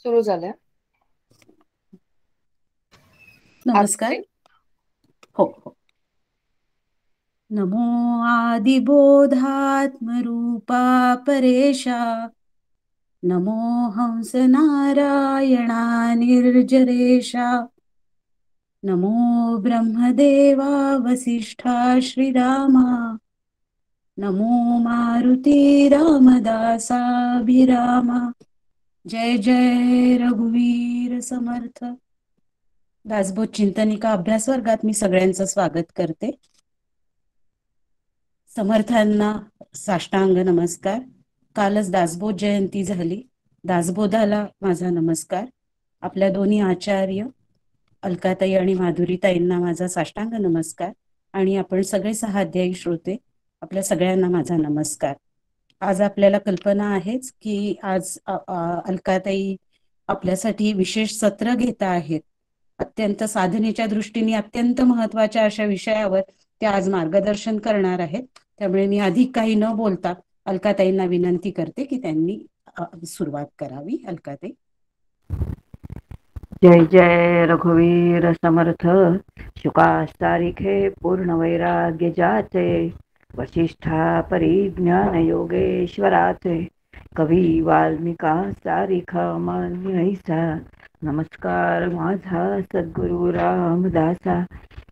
सुरू झाल्या. नमस्कार. आरती. हो हो. नमो आदिबोधात्मरूपा परेशा, नमो हंस नारायणा निर्जरेशा, नमो ब्रह्मदेवा वसिष्ठा श्रीरामा, नमो मारुती रामदासाभिरामा. जय जय रघुवीर समर्थ. दासबोध चिंतनिका अभ्यास वर्गात मी सगळ्यांचं स्वागत करते. समर्थांना साष्टांग नमस्कार. कालच दासबोध जयंती झाली. दासबोधाला माझा नमस्कार. आपल्या दोन्ही आचार्य अलकाताई आणि माधुरीताईंना माझा साष्टांग नमस्कार. आणि आपण सगळे 6 अध्यायी श्रोते, आपल्या सगळ्यांना माझा नमस्कार. आज आपल्याला कल्पना आहेच की आज अलकाताई आपल्यासाठी विशेष सत्र घेत आहेत. अत्यंत साधनेच्या दृष्टीने अत्यंत महत्वाच्या अशा विषयावर ते आज मार्गदर्शन करणार आहेत. त्यामुळे मी अधिक काही न बोलता अलकाताईंना विनंती करते की त्यांनी सुरुवात करावी. अलकाताई. जय जय रघुवीर समर्थ. शुका सारिखे पूर्ण वैराग्य जाचे, वशिष्ठा परिज्ञान योगेश्वराचे, कवी वाल्मिका सारिखा मान्य ऐसा. नमस्कार माझा सद्गुरु रामदासा,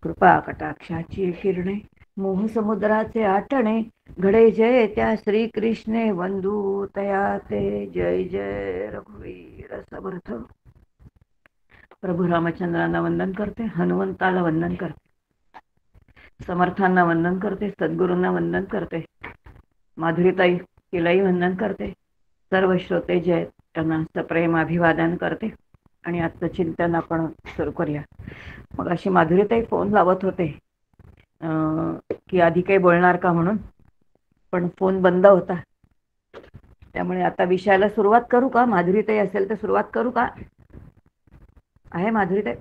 कृपा कटाक्षाची किरणे मोह समुद्राचे आटणे, घडे जय त्या श्रीकृष्णे वंदू तयाते. जय जय रघुवीर समर्थ. प्रभू रामचंद्रांना वंदन करते, हनुमंताला वंदन करते, समर्थांना वंदन करते, सद्गुरूंना वंदन करते, माधुरीताई तिलाही वंदन करते. सर्व श्रोते जे आहेत त्यांना सप्रेम अभिवादन करते. आणि आजचं चिंतन आपण सुरू करूया. मग अशी माधुरीताई फोन लावत होते की आधी काही बोलणार का म्हणून, पण फोन बंद होता. त्यामुळे आता विषयाला सुरुवात करू का? माधुरीताई असेल तर सुरुवात करू का? आहे माधुरीताई?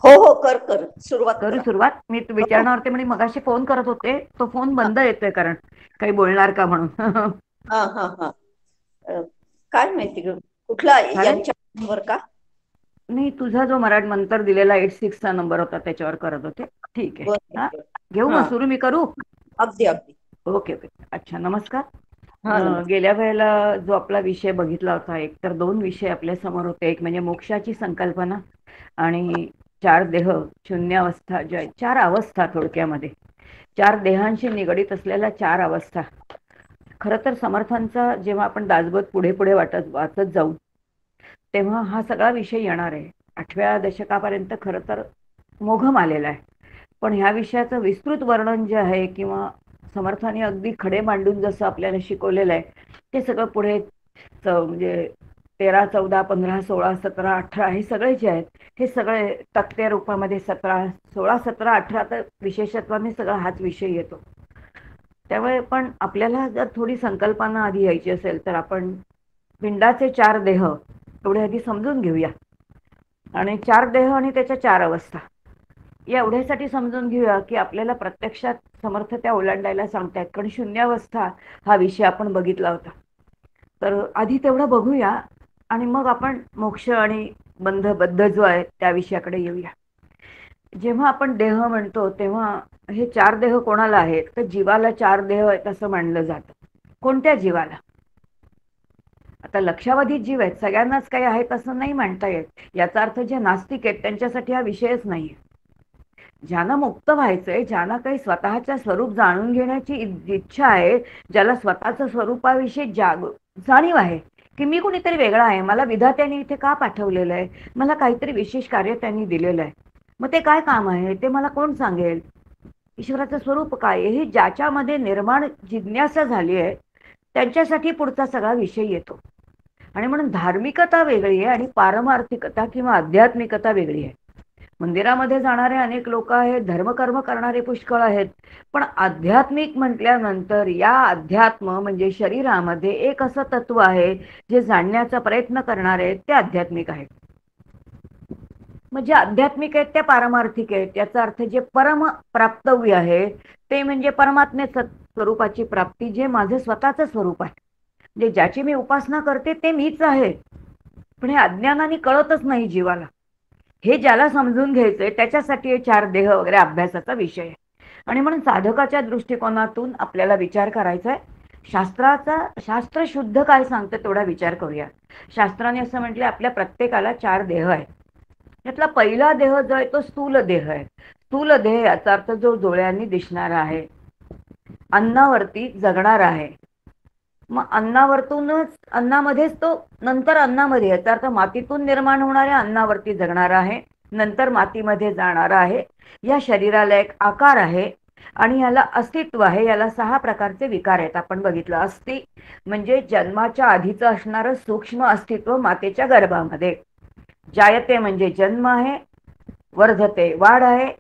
हो हो, कर कर सुरुवात करू करा. सुरुवात. मी विचारणार होते म्हणजे मगाशी फोन करत होते, तो फोन बंद येतोय कारण काही बोलणार का म्हणून. हा हा हा. काय माहिती ग, कुठला चालेल. यांच्या नंबर का? नाही, तुझा जो मराठ मंत्र दिलेला 86 चा नंबर होता त्याच्यावर करत होते. ठीक आहे. बरं हा, बरं. घेऊ हा, मग सुरू. मी करू? अगदी अगदी. Okay okay. अच्छा, नमस्कार. हा नमस्कार. गेल्या वेळेला जो आपला विषय बघितला होता, एक तर 2 विषय आपल्या समोर होते. एक म्हणजे मोक्षाची संकल्पना आणि 4 देह, शून्यावस्था, ज्या 4 अवस्था, थोडक्यामध्ये 4 देहांशी निगडीत असलेल्या 4 अवस्था. खरं तर समर्थांचा जेव्हा आपण दासबोध पुढे पुढे वाचत जाऊ तेव्हा हा सगळा विषय येणार आहे. 8व्या दशकापर्यंत खरं तर मोघम आलेला आहे. पण ह्या विषयाचं विस्तृत वर्णन जे आहे किंवा समर्थाने अगदी खडे मांडून जसं आपल्याला शिकवलेलं आहे ते सगळं पुढे म्हणजे 13, 14, 15, 16, 17, 18 हे सगळे जे आहेत हे सगळे तक्त्या रूपामध्ये 16, 17, 18 तर विशेषत्वाने सगळा हाच विषय येतो. त्यामुळे पण आपल्याला जर थोडी संकल्पना आधी यायची असेल तर आपण पिंडाचे 4 देह एवढे आधी समजून घेऊया. आणि 4 देह आणि त्याच्या 4 अवस्था या एवढ्यासाठी समजून घेऊया की आपल्याला प्रत्यक्षात समर्थ त्या ओलांडायला सांगतायत. कारण शून्यावस्था हा विषय आपण बघितला होता. तर आधी तेवढं बघूया आणि मग आपण मोक्ष आणि बद्ध जो आहे त्या विषयाकडे येऊया. जेव्हा आपण देह म्हणतो तेव्हा हे 4 देह कोणाला आहेत? तर जीवाला 4 देह आहेत असं मानलं जातं. कोणत्या जीवाला? आता लक्षावधी जीव आहेत, सगळ्यांनाच काही आहेत असं नाही म्हणता येत. याचा अर्थ जे नास्तिक आहेत त्यांच्यासाठी हा विषयच नाहीये. ज्यांना मुक्त व्हायचंय, ज्यांना काही स्वतःचं स्वरूप जाणून घेण्याची इच्छा आहे, ज्याला स्वतःचं स्वरूपाविषयी जाणीव आहे की मी कुणीतरी वेगळा आहे, मला विधात्याने इथे का पाठवलेलं आहे, मला काहीतरी विशेष कार्य त्यांनी दिलेलं आहे, मग ते काय काम आहे ते मला कोण सांगेल, ईश्वराचं स्वरूप काय हे ज्याच्यामध्ये निर्माण जिज्ञासा झाली आहे त्यांच्यासाठी पुढचा सगळा विषय येतो. आणि म्हणून धार्मिकता वेगळी आहे आणि पारमार्थिकता किंवा आध्यात्मिकता वेगळी आहे. मंदिरामध्ये जाणारे अनेक लोक आहेत, धर्मकर्म करणारे पुष्कळ आहेत, पण आध्यात्मिक म्हटल्यानंतर या अध्यात्म म्हणजे शरीरामध्ये एक असं तत्व आहे जे जाणण्याचा प्रयत्न करणारे आहेत ते आध्यात्मिक आहेत. म्हणजे आध्यात्मिक आहेत त्या पारमार्थिक आहेत. याचा अर्थ जे परम प्राप्तव्य आहे ते म्हणजे परमात्म्याच्या स्वरूपाची प्राप्ती, जे माझं स्वतःचं स्वरूप आहे, म्हणजे ज्याची मी उपासना करते ते मीच आहे. पण हे अज्ञानाने कळतच नाही जीवाला. हे ज्याला समजून घ्यायचंय त्याच्यासाठी हे 4 देह वगैरे अभ्यासाचा विषय आहे. आणि म्हणून साधकाच्या दृष्टिकोनातून आपल्याला विचार करायचा आहे. शास्त्र शुद्ध काय सांगतं तेवढा विचार करूया. शास्त्राने असं म्हटलं आपल्या प्रत्येकाला 4 देह आहेत. त्यातला पहिला देह जो आहे तो स्थूल देह आहे. स्थूल देह याचा अर्थ जो डोळ्यांनी दिसणारा आहे, अन्नावरती जगणार आहे. मग अन्नामध्येच तो नंतर अन्नामध्ये, याचा अर्थ मातीतून निर्माण होणाऱ्या अन्नावरती जगणार आहे, नंतर मातीमध्ये जाणार आहे. या शरीराला एक आकार आहे आणि याला अस्तित्व आहे. याला 6 प्रकारचे विकार आहेत. आपण बघितलं, अस्थि म्हणजे जन्माच्या आधीचं असणारं सूक्ष्म अस्तित्व मातेच्या गर्भामध्ये. जायते म्हणजे जन्म आहे, वर्धते वाढ आहे,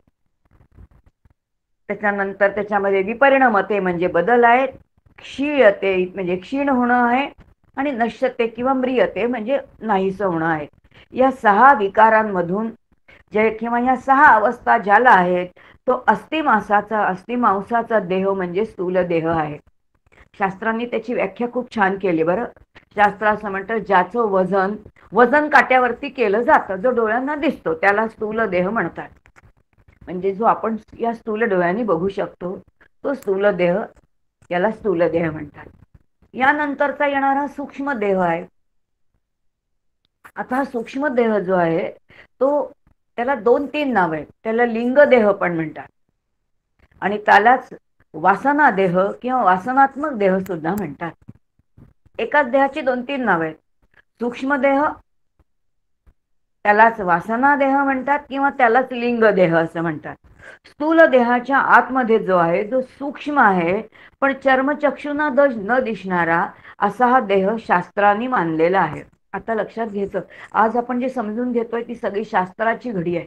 त्याच्यानंतर त्याच्यामध्ये विपरिणमते म्हणजे बदल आहेत, क्षीयते म्हणजे क्षीण होणं आहे, आणि नश्यते किंवा म्रियते म्हणजे नाहीसं होणं आहे. या 6 विकारांमधून किंवा या 6 अवस्था ज्याला आहेत तो अस्थिमांसाचा देह म्हणजे स्थूल देह आहे. शास्त्रांनी त्याची व्याख्या खूप छान केली बरं. शास्त्र असं म्हणतं, ज्याचं वजन काट्यावरती केलं जातं, जो डोळ्यांना दिसतो त्याला स्थूल देह म्हणतात. म्हणजे जो आपण या स्थूल डोळ्यांनी बघू शकतो तो स्थूल देह, याला स्थूल देह म्हणतात. यानंतरचा येणारा सूक्ष्म देह आहे. आता हा सूक्ष्म देह जो आहे तो, त्याला 2-3 नाव आहेत. त्याला लिंग देह पण म्हणतात आणि त्यालाच वासना देह किंवा वासनात्मक देह सुद्धा म्हणतात. एकाच देहाची 2-3 नाव आहेत. सूक्ष्म देह त्यालाच वासना देह म्हणतात किंवा त्यालाच लिंग देह असं म्हणतात. स्थूल देहाच्या आतमध्ये जो आहे, जो सूक्ष्म आहे पण चर्मचक्षुना न दिसणारा, असा हा देह शास्त्रांनी मानलेला आहे. आता लक्षात घ्यायचं, आज आपण जे समजून घेतोय ती सगळी शास्त्राची घडी आहे.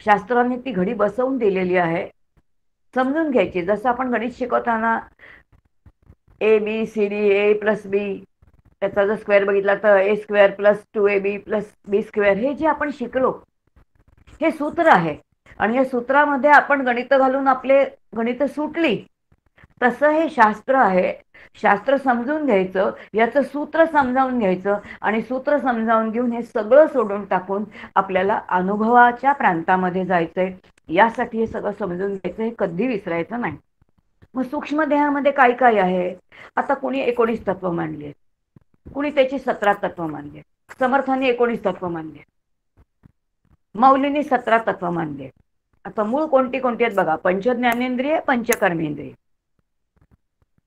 शास्त्रांनी ती घडी बसवून दिलेली आहे. समजून घ्यायची. जसं आपण गणित शिकवताना ABCD A+B त्याचा जर स्क्वेअर बघितला तर A² + 2AB + B², हे जे आपण शिकलो हे सूत्र आहे. आणि या सूत्रामध्ये आपण गणित घालून आपले गणित सुटली. तसं हे शास्त्र आहे. शास्त्र समजून घ्यायचं, याचं सूत्र समजावून घ्यायचं आणि सूत्र समजावून घेऊन हे सगळं सोडून टाकून आपल्याला अनुभवाच्या प्रांतामध्ये जायचंय. यासाठी हे सगळं समजून घ्यायचं, हे कधी विसरायचं नाही. मग सूक्ष्म देहामध्ये काय काय आहे? आता कुणी 19 तत्व मानली, कुणी त्याची 17 तत्व मानली. समर्थांनी 19 तत्व मानली, माऊलींनी 17 तत्व मानली. आता मूळ कोणती कोणती आहेत बघा. पंचज्ञानेंद्रिय, पंचकर्मेंद्रिय.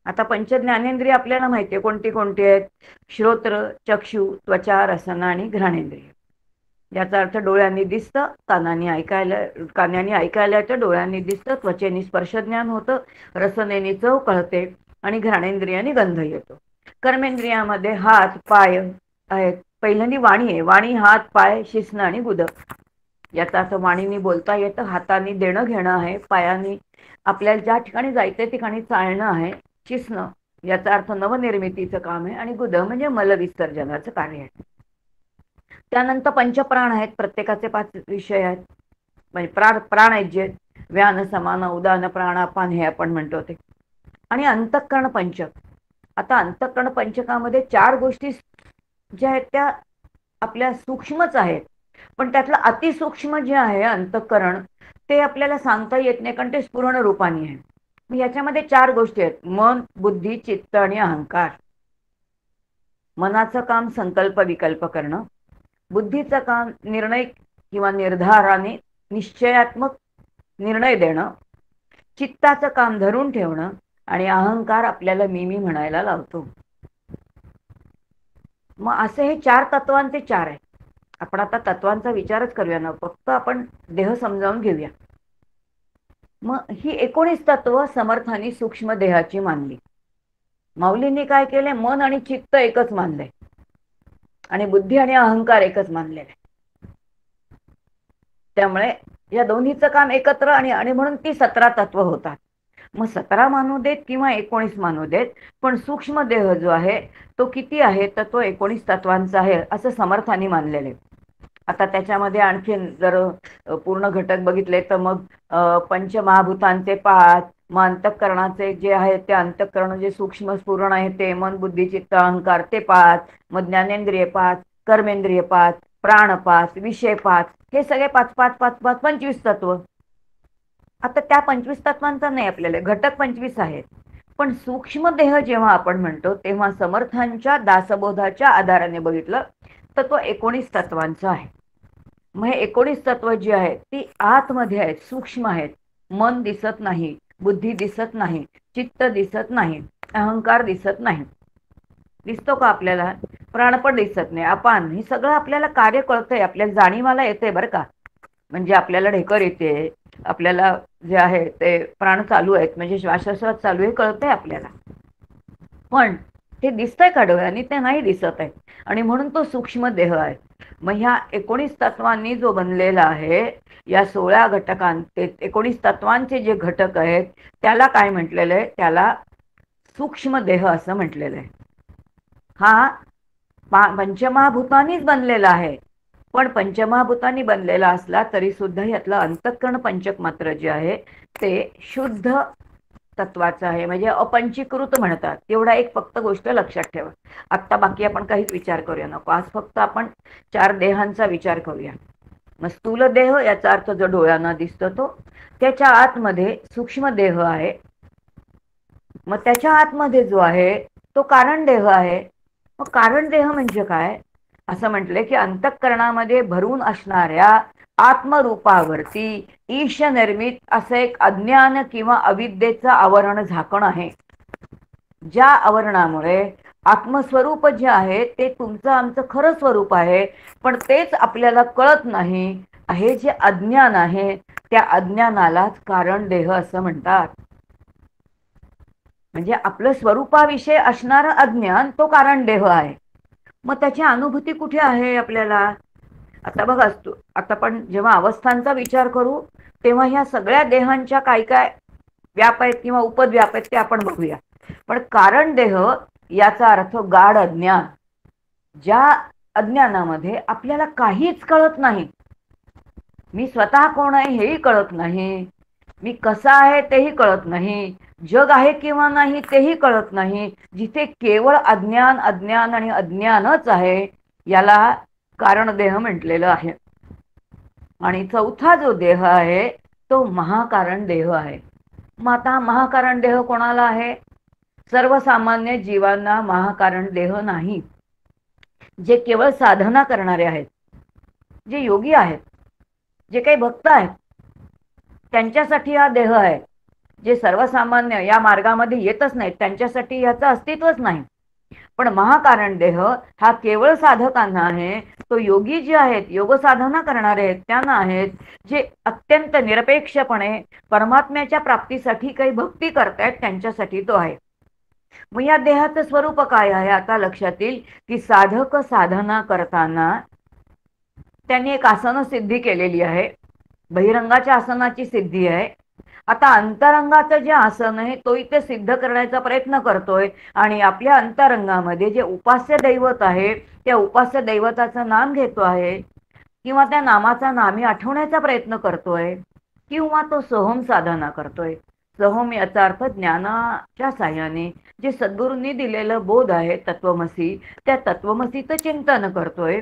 आता पंचज्ञानेंद्रिय आपल्याला माहिती आहे कोणती कोणती आहेत. श्रोत्र, चक्षु, त्वचा, रसना आणि घ्राणेंद्रिय. याचा अर्थ डोळ्यांनी दिसतं, कानांनी ऐकायला येतं, डोळ्यांनी दिसतं, त्वचेने स्पर्शज्ञान होतं, रसनेने चव कळते आणि घ्राणेंद्रियाने गंध येतो. कर्मेंद्रियामध्ये हात पाय आहेत. पहिल्यांदी वाणी आहे. वाणी हात पाय शिसणं आणि गुद. याचा अर्थ वाणीने बोलता येतं, हाताने देणं घेणं आहे, पायाने आपल्याला ज्या ठिकाणी जायचं ठिकाणी चालणं आहे, शिसणं याचा अर्थ नवनिर्मितीचं काम आहे, आणि गुद म्हणजे मलविसर्जनाचं कार्य आहे. त्यानंतर पंचप्राण आहेत. प्रत्येकाचे 5 विषय आहेत. म्हणजे प्राण आहेत जे व्यान समान उदान प्राणापान हे आपण म्हणतो ते. आणि अंतःकरण पंचक. आता अंतःकरण पंचकामध्ये 4 गोष्टी ज्या आहेत त्या आपल्या सूक्ष्मच आहेत, पण त्यातलं अतिसूक्ष्म जे आहे अंतःकरण ते आपल्याला सांगता येत नाही, कारण ते स्फुरण रूपाने आहे. याच्यामध्ये 4 गोष्टी आहेत. मन, बुद्धी, चित्त आणि अहंकार. मनाचं काम संकल्प विकल्प करणं, बुद्धीचं काम निर्णय किंवा निर्धाराने निश्चयात्मक निर्णय देणं, चित्ताचं काम धरून ठेवणं, आणि अहंकार आपल्याला मी म्हणायला लावतो. मग असे हे 4 तत्वांचे 4 आहेत. आपण आता तत्वांचा विचारच करूया ना, फक्त आपण देह समजावून घेऊया. मग ही 19 तत्व समर्थांनी सूक्ष्म देहाची मानली. माऊलींनी काय केले? मन आणि चित्त एकच मानले आणि बुद्धी आणि अहंकार एकच मानलेले. त्यामुळे या दोन्हीचं काम एकत्र आणि म्हणून ती 17 तत्व होतात. मग 17 मानू देत किंवा 19 मानू देत, पण सूक्ष्म देह जो आहे तो किती आहे? तर तो 19 तत्वांचा आहे असं समर्थांनी मानलेले. आता त्याच्यामध्ये आणखी जर पूर्ण घटक बघितले तर मग पंचमहाभूतांचे 5, मग अंतःकरणाचे जे आहे ते अंतःकरण जे सूक्ष्म स्फुरण आहे ते मन बुद्धी चित्त अहंकार ते 5, मग ज्ञानेंद्रिय 5, कर्मेंद्रिय पाच, प्राण पाच, विषय पाच, हे सगळे पाच पाच पाच पाच 25 तत्व. आता त्या 25 तत्वांचा नाही, आपल्याला घटक 25 आहेत. पण सूक्ष्म देह जेव्हा आपण म्हणतो तेव्हा समर्थांच्या दासबोधाच्या आधाराने बघितलं तर तो 19 तत्वांचा आहे. मग हे 19 तत्व जी आहेत ती आतमध्ये आहेत, सूक्ष्म आहेत. मन दिसत नाही, बुद्धी दिसत नाही, चित्त दिसत नाही, अहंकार दिसत नाही. दिसतो का आपल्याला? प्राण पण दिसत नाही, अपान, हे सगळं आपल्याला कार्य कळतंय, आपल्याला जाणीवाला येते बरं का. म्हणजे आपल्याला ढेकर येते, आपल्याला जे आहे ते प्राण चालू आहेत, म्हणजे श्वासोश्वास चालू आहे कळतंय आपल्याला. पण ते दिसतंय का डोळ्यांनी? ते नाही दिसत आहे. आणि म्हणून तो सूक्ष्म देह आहे. मग ह्या 19 तत्वांनी जो बनलेला आहे, या 16 घटकांचे 19 तत्वांचे जे घटक आहेत त्याला काय म्हटलेलं आहे? त्याला सूक्ष्म देह असं म्हटलेलं आहे. हा पंचमहाभूतांनीच बनलेला आहे. पण पंचमहाभूतांनी बनलेला असला तरी सुद्धा यातलं अंतःकरण पंचक मात्र जे आहे ते शुद्ध तत्वाचं आहे, म्हणजे अपंचीकृत म्हणतात. एवढा एक फक्त गोष्ट लक्षात ठेवा. आत्ता बाकी आपण काहीच विचार करूया नको. आज फक्त आपण 4 देहांचा विचार करूया. मग स्थूल देह याचा अर्थ जो डोळ्यांना दिसतो तो, त्याच्या आतमध्ये सूक्ष्म देह आहे. मग त्याच्या आतमध्ये जो आहे तो कारण देह आहे. मग कारण देह म्हणजे काय? असं म्हटलंय की अंतःकरणामध्ये भरून असणाऱ्या आत्मरूपावरती ईश निर्मित असं एक अज्ञान किंवा अविद्येचं आवरण झाकण आहे. ज्या आवरणामुळे आत्मस्वरूप जे आहे ते तुमचं आमचं खरं स्वरूप आहे, पण तेच आपल्याला कळत नाही. हे जे अज्ञान आहे त्या अज्ञानालाच कारण देह असं म्हणतात. म्हणजे आपलं स्वरूपाविषयी असणारं अज्ञान तो कारण देह आहे. मग त्याची अनुभूती कुठे आहे आपल्याला? आता बघा, आता पण जेव्हा अवस्थांचा विचार करू तेव्हा ह्या सगळ्या देहांच्या काय काय व्याप आहेत किंवा उपद्व्याप आहेत ते आपण बघूया. पण कारण देह याचा अर्थ गाढ अज्ञान. ज्या अज्ञानामध्ये आपल्याला काहीच कळत नाही. मी स्वतः कोण आहे हेही कळत नाही, मी कसा आहे तेही कळत नाही, जग आहे किंवा नाही तेही कळत नाही. जिथे केवळ अज्ञान अज्ञान आणि अज्ञानच आहे याला कारण देह म्हटलेलं आहे. आणि चौथा जो देह आहे तो महाकारण देह आहे. मग आता महाकारण देह कोणाला आहे? सर्वसामान्य जीवांना महाकारण देह नाही. जे केवळ साधना करणारे आहेत, जे योगी आहेत, जे काही भक्त आहेत त्यांच्यासाठी हा देह आहे. जे सर्वसामान्य या मार्गामध्ये येतच नाहीत त्यांच्यासाठी याचं अस्तित्वच नाही. पण महाकारण देह हा केवळ साधकांना आहे. तो योगी जे आहेत, योग साधना करणारे आहेत त्यांना आहेत, जे अत्यंत निरपेक्षपणे परमात्म्याच्या प्राप्तीसाठी काही भक्ती करतायत त्यांच्यासाठी तो आहे. मग या देहाचं स्वरूप काय आहे? आता लक्षात येईल की साधक साधना करताना त्यांनी एक आसन सिद्धी केलेली आहे. बहिरंगाच्या आसनाची सिद्धी आहे. आता अंतरंगाचं जे आसन आहे तो इथे सिद्ध करण्याचा प्रयत्न करतोय आणि आपल्या अंतरंगामध्ये जे उपास्य दैवत आहे त्या उपास्य दैवताचं नाम घेतो आहे किंवा त्या नामाचा नामी आठवण्याचा प्रयत्न करतोय किंवा तो सोहम साधना करतोय. सोहम याचा अर्थ ज्ञानाच्या साह्याने जे सद्गुरूंनी दिलेलं बोध आहे तत्वमसी, त्या तत्वमसीचं चिंतन करतोय.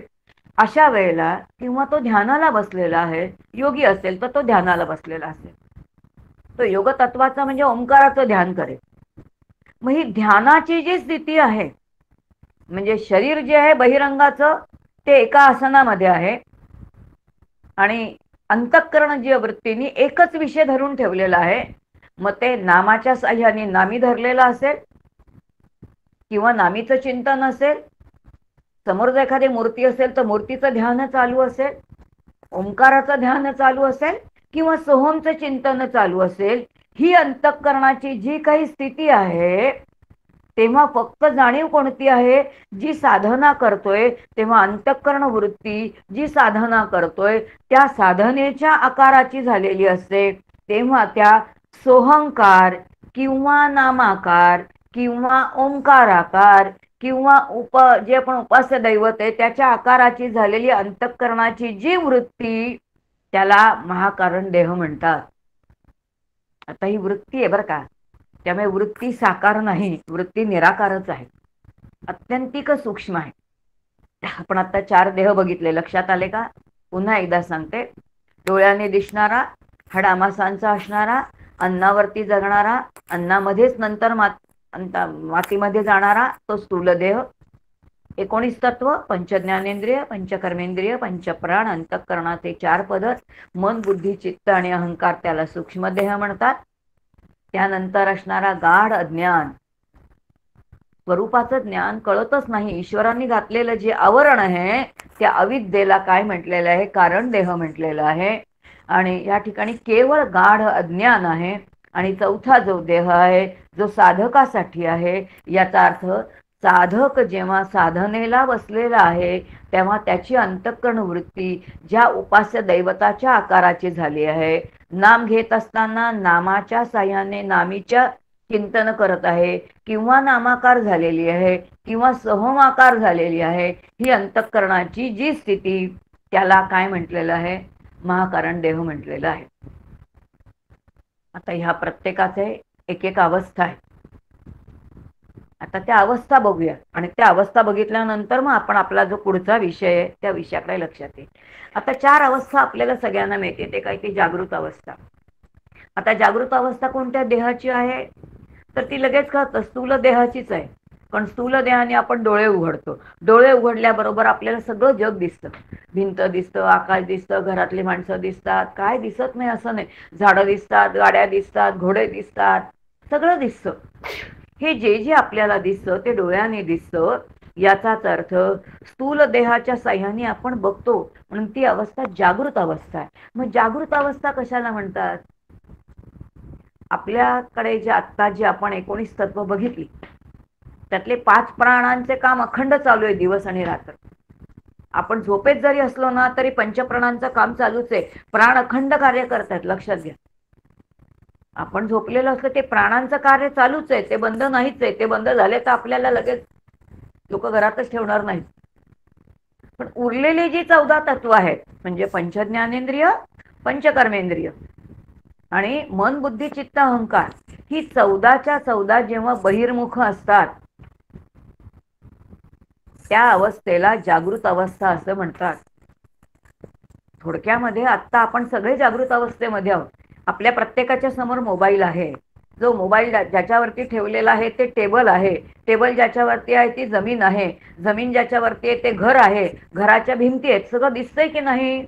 अशा वेळेला किंवा तो ध्यानाला बसलेला आहे, योगी असेल तर तो ध्यानाला बसलेला असेल, तो योग तत्वाचा म्हणजे ओंकाराचं ध्यान करेल. मग ही ध्यानाची जी स्थिती आहे, म्हणजे शरीर जे आहे बहिरंगाचं ते एका आसनामध्ये आहे आणि अंतःकरण जी वृत्तीने एकच विषय धरून ठेवलेला आहे. मग ते नामाच्या साह्याने नामी धरलेला असेल किंवा नामीचं चिंतन असेल, समोर जर एखादी मूर्ती असेल तर मूर्तीचं ध्यान चालू असेल, ओंकाराचं ध्यान चालू असेल किंवा सोहमचं चिंतन चालू असेल. ही अंतःकरणाची जी काही स्थिती आहे तेव्हा फक्त जाणीव कोणती आहे? जी साधना करतोय तेव्हा अंतःकरण वृत्ती जी साधना करतोय त्या साधनेच्या आकाराची झालेली असते. तेव्हा त्या सोहंकार किंवा नामाकार किंवा ओंकाराकार किंवा जे आपण उपास्य दैवत आहे त्याच्या आकाराची झालेली अंतःकरणाची जी वृत्ती त्याला महाकारण देह म्हणतात. आता ही वृत्ती आहे बरं का, त्यामुळे वृत्ती साकार नाही, वृत्ती निराकारच आहे, अत्यंतिक सूक्ष्म आहे. आपण आता 4 देह बघितले, लक्षात आले का? पुन्हा एकदा सांगते. डोळ्याने दिसणारा, हाडामासांचा असणारा, अन्नावरती जगणारा, अन्नामध्येच नंतर मातीमध्ये जाणारा तो स्थूल देह. 19 तत्व, पंचज्ञानेंद्रिय, पंचकर्मेंद्रिय, पंचप्राण, अंतःकरणाचे 4 पदार्थ, मन, बुद्धी, चित्त आणि अहंकार, त्याला सूक्ष्म देह म्हणतात. त्यानंतर असणारा गाढ अज्ञान, स्वरूपाचं ज्ञान कळतच नाही. ईश्वरांनी घातलेलं जे आवरण आहे त्या अविद्येला काय म्हटलेलं आहे? कारण देह म्हटलेलं आहे. आणि या ठिकाणी केवळ गाढ अज्ञान आहे. आणि चौथा जो देह आहे जो साधकासाठी आहे, याचा अर्थ साधक जेव्हा साधनेला बसलेला आहे तेव्हा त्याची अंतःकरण वृत्ती ज्या उपास्य दैवताच्या आकाराची झाली आहे, नाम घेत असताना नामाच्या साह्याने नामीच्या चिंतन करत आहे, किंवा नामाकार झालेली आहे किंवा सहमाकार झालेली आहे, ही अंतःकरणाची जी स्थिती, त्याला काय म्हटलेलं आहे? महाकारण देह म्हटलेलं आहे. आता ह्या प्रत्येकाचे एक एक अवस्था आहे. आता त्या अवस्था बघूया आणि त्या अवस्था बघितल्यानंतर मग आपण आपला जो पुढचा विषय आहे त्या विषयाकडे लक्षात येईल. आता 4 अवस्था आपल्याला सगळ्यांना मिळते. ते काय? ती जागृत अवस्था. आता जागृत अवस्था कोणत्या देहाची आहे? तर ती लगेच कळतं, स्थूल देहाचीच आहे. पण स्थूल देहाने आपण डोळे उघडतो. डोळे उघडल्याबरोबर आपल्याला सगळं जग दिसतं. भिंत दिसतं, आकाश दिसतं, घरातली माणसं दिसतात, काय दिसत नाही असं नाही. झाडं दिसतात, गाड्या दिसतात, घोडे दिसतात, सगळं दिसतं. हे जे जे आपल्याला दिसतं ते डोळ्याने दिसतं. याचाच अर्थ स्थूल देहाच्या साह्याने आपण बघतो, म्हणून ती अवस्था जागृत अवस्था आहे. मग जागृत अवस्था कशाला म्हणतात? आपल्याकडे जे आत्ता जे आपण 19 तत्व बघितली त्यातले 5 प्राणांचे काम अखंड चालू आहे दिवस आणि रात्र. आपण झोपेत जरी असलो ना तरी पंचप्राणांचं काम चालूच आहे. प्राण अखंड कार्य करतात, लक्षात घ्या. आपण झोपलेलं असलं ते प्राणांचं कार्य चालूच आहे, ते बंद नाहीच आहे. ते बंद झाले तर आपल्याला लगेच लोक घरातच ठेवणार नाहीत. पण उरलेली जी 14 तत्व आहेत म्हणजे पंचज्ञानेंद्रिय, पंचकर्मेंद्रिय आणि मन, बुद्धी, चित्त, अहंकार, ही 14च्या 14 जेव्हा बहिर्मुख असतात त्या अवस्थेला जागृत अवस्था असं म्हणतात. थोडक्यामध्ये आत्ता आपण सगळे जागृत अवस्थेमध्ये आहोत. आपल्या प्रत्येकाच्या समोर मोबाईल आहे. जो मोबाईल ज्याच्यावरती ठेवलेला आहे ते टेबल आहे. टेबल ज्याच्यावरती आहे ती जमीन आहे. जमीन ज्याच्यावरती आहे ते घर आहे. घराच्या भिंती आहेत. सगळं दिसतंय की नाही?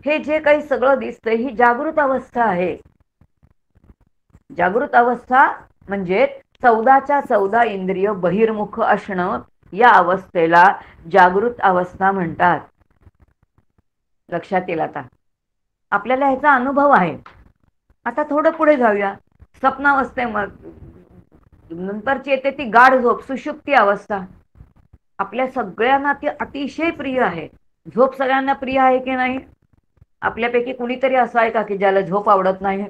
हे जे काही सगळं दिसतंय ही जागृत अवस्था आहे. जागृत अवस्था म्हणजे 14च्या 14 इंद्रिय बहिर्मुख असणं, या अवस्थेला जागृत अवस्था म्हणतात. लक्षात येईल आता. आपल्याला ह्याचा अनुभव आहे. आता थोडं पुढे जाऊया. नंतरची येते ती गाढ झोप, सुषुप्ती अवस्था. आपल्या सगळ्यांना ती अतिशय प्रिय आहे. झोप सगळ्यांना प्रिय आहे की नाही? आपल्यापैकी कुणीतरी असं आहे का की ज्याला झोप आवडत नाही?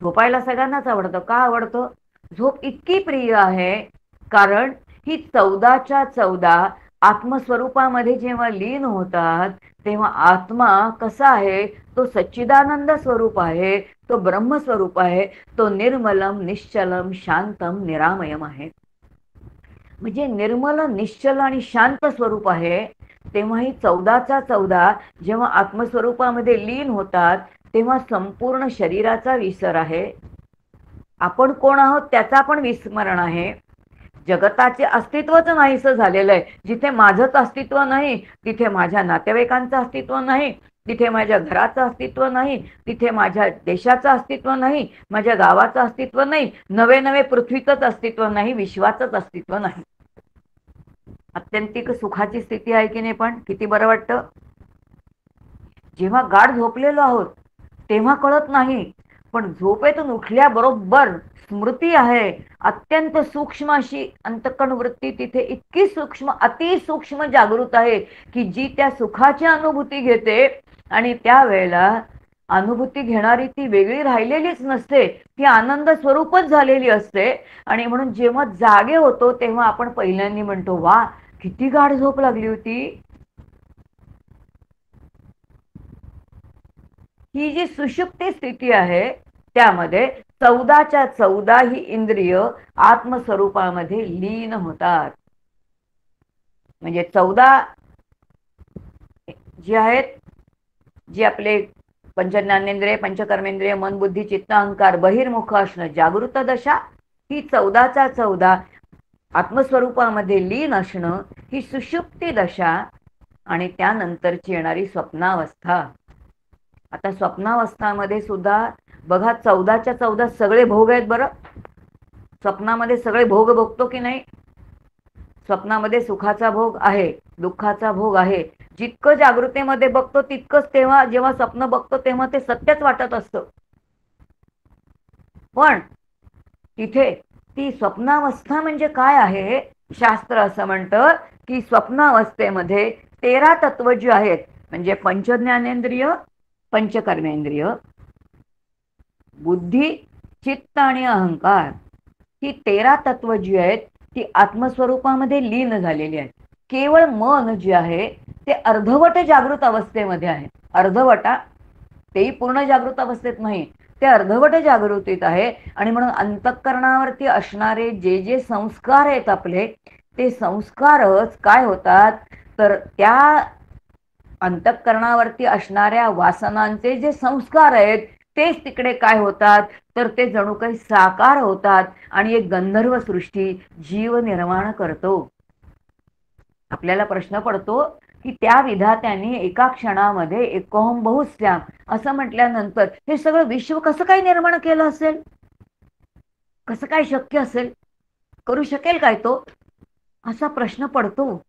झोपायला सगळ्यांनाच आवडतं. का आवडतं? झोप इतकी प्रिय आहे कारण ही 14च्या 14 आत्मस्वरूपामध्ये जेव्हा लीन होतात तेव्हा आत्मा कसा आहे? तो सच्चिदानंद स्वरूप आहे, तो ब्रह्मस्वरूप आहे, तो निर्मलम, निश्चलम, शांतम, निरामयम आहे. म्हणजे निर्मल, निश्चल आणि शांत स्वरूप आहे. तेव्हा ही 14च्या 14 जेव्हा आत्मस्वरूपामध्ये लीन होतात तेव्हा संपूर्ण शरीराचा विसर आहे. आपण कोण आहोत त्याचा पण विस्मरण आहे. जगताचे अस्तित्वच नाहीसं झालेलं आहे. जिथे माझंच अस्तित्व नाही तिथे माझ्या नातेवाईकांचं अस्तित्व नाही, तिथे माझ्या घराचं अस्तित्व नाही, तिथे माझ्या देशाचं अस्तित्व नाही, माझ्या गावाचं अस्तित्व नाही, नवे नवे पृथ्वीचंच अस्तित्व नाही, विश्वाचंच अस्तित्व नाही. अत्यंतिक सुखाची स्थिती आहे की नाही? पण किती बरं वाटतं. जेव्हा गाढ झोपलेलो आहोत तेव्हा कळत नाही, पण झोपेतून उठल्याबरोबर स्मृती आहे. अत्यंत सूक्ष्म अशी अंतःकरण वृत्ती तिथे इतकी सूक्ष्म, अतिसूक्ष्म जागृत आहे की जी त्या सुखाची अनुभूती घेते. आणि त्यावेळेला अनुभूती घेणारी ती वेगळी राहिलेलीच नसते, ती आनंद स्वरूपच झालेली असते. आणि म्हणून जेव्हा जागे होतो तेव्हा आपण पहिल्यांदा म्हणतो, वा किती गाढ झोप लागली होती. ही जी सुषुप्ती स्थिती आहे त्यामध्ये 14च्या 14 ही इंद्रिय आत्मस्वरूपामध्ये लीन होतात. म्हणजे 14 जी आहेत, जी आपले पंचज्ञानेंद्रिय, पंचकर्मेंद्रिय, मन, बुद्धी, चित्त, अहंकार बहिर्मुख असणं जागृत दशा, ही 14चा 14 आत्मस्वरूपामध्ये लीन असणं ही सुषुप्ती दशा, आणि त्यानंतरची येणारी स्वप्नावस्था. आता स्वप्नावस्थामध्ये सुद्धा बघा 14च्या 14 सगळे भोग आहेत बरं. स्वप्नामध्ये सगळे भोग भोगतो की नाही? स्वप्नामध्ये सुखाचा भोग आहे, दुःखाचा भोग आहे. जितकं जागृतीमध्ये बघतो तितकंच तेव्हा जेव्हा स्वप्न बघतो तेव्हा ते सत्यच वाटत असतं. पण तिथे ती स्वप्नावस्था म्हणजे काय आहे? शास्त्र असं म्हणतं की स्वप्नावस्थेमध्ये 13 तत्व जी आहेत, म्हणजे पंचज्ञानेंद्रिय, पंचकर्मेंद्रिय, बुद्धी, चित्त आणि अहंकार, ही 13 तत्व जी आहेत ती आत्मस्वरूपामध्ये लीन झालेली आहेत. केवळ मन जे आहे ते अर्धवट जागृत अवस्थेमध्ये आहे. अर्धवटा, तेही पूर्ण जागृत अवस्थेत नाही, ते अर्धवट जागृतीत आहे. आणि म्हणून अंतःकरणावरती असणारे जे जे संस्कार आहेत आपले, ते संस्कारच काय होतात, तर त्या अंतःकरणावरती असणाऱ्या वासनांचे जे संस्कार आहेत तेच तिकडे काय होतात, तर ते जणू काही साकार होतात आणि एक गंधर्व सृष्टी जीव निर्माण करतो. आपल्याला प्रश्न पडतो की त्या विधात्याने एका क्षणामध्ये एकोहम बहुश्याम असं म्हटल्यानंतर हे सगळं विश्व कसं काय निर्माण केलं असेल? कसं काय शक्य असेल? करू शकेल काय तो? असा प्रश्न पडतो.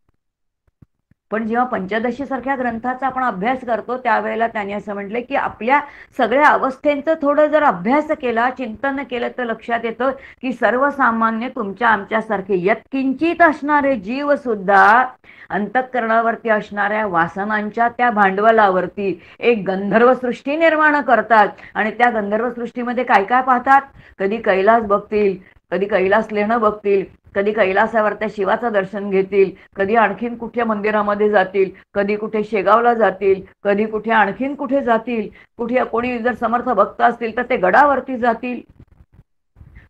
पण जेव्हा पंचदशी सारख्या ग्रंथाचा आपण अभ्यास करतो त्यावेळेला त्यांनी असं म्हटलं की आपल्या सगळ्या अवस्थेंचं थोडं जर अभ्यास केला, चिंतन केलं, तर लक्षात येतं की सर्वसामान्य तुमच्या आमच्यासारखे यत्किंचित असणारे जीव सुद्धा अंतःकरणावरती असणाऱ्या वासनांच्या त्या भांडवलावरती एक गंधर्व सृष्टी निर्माण करतात. आणि त्या गंधर्व सृष्टीमध्ये काय काय पाहतात? कधी कैलास बघतील, कधी कैलास लेणं बघतील, कधी कैलासावर त्या शिवाचं दर्शन घेतील, कधी आणखीन कुठे मंदिरामध्ये जातील, कधी कुठे शेगावला जातील, कधी कुठे आणखीन कुठे जातील. कुठे कोणी जर समर्थ भक्त असतील तर ते गडावरती जातील.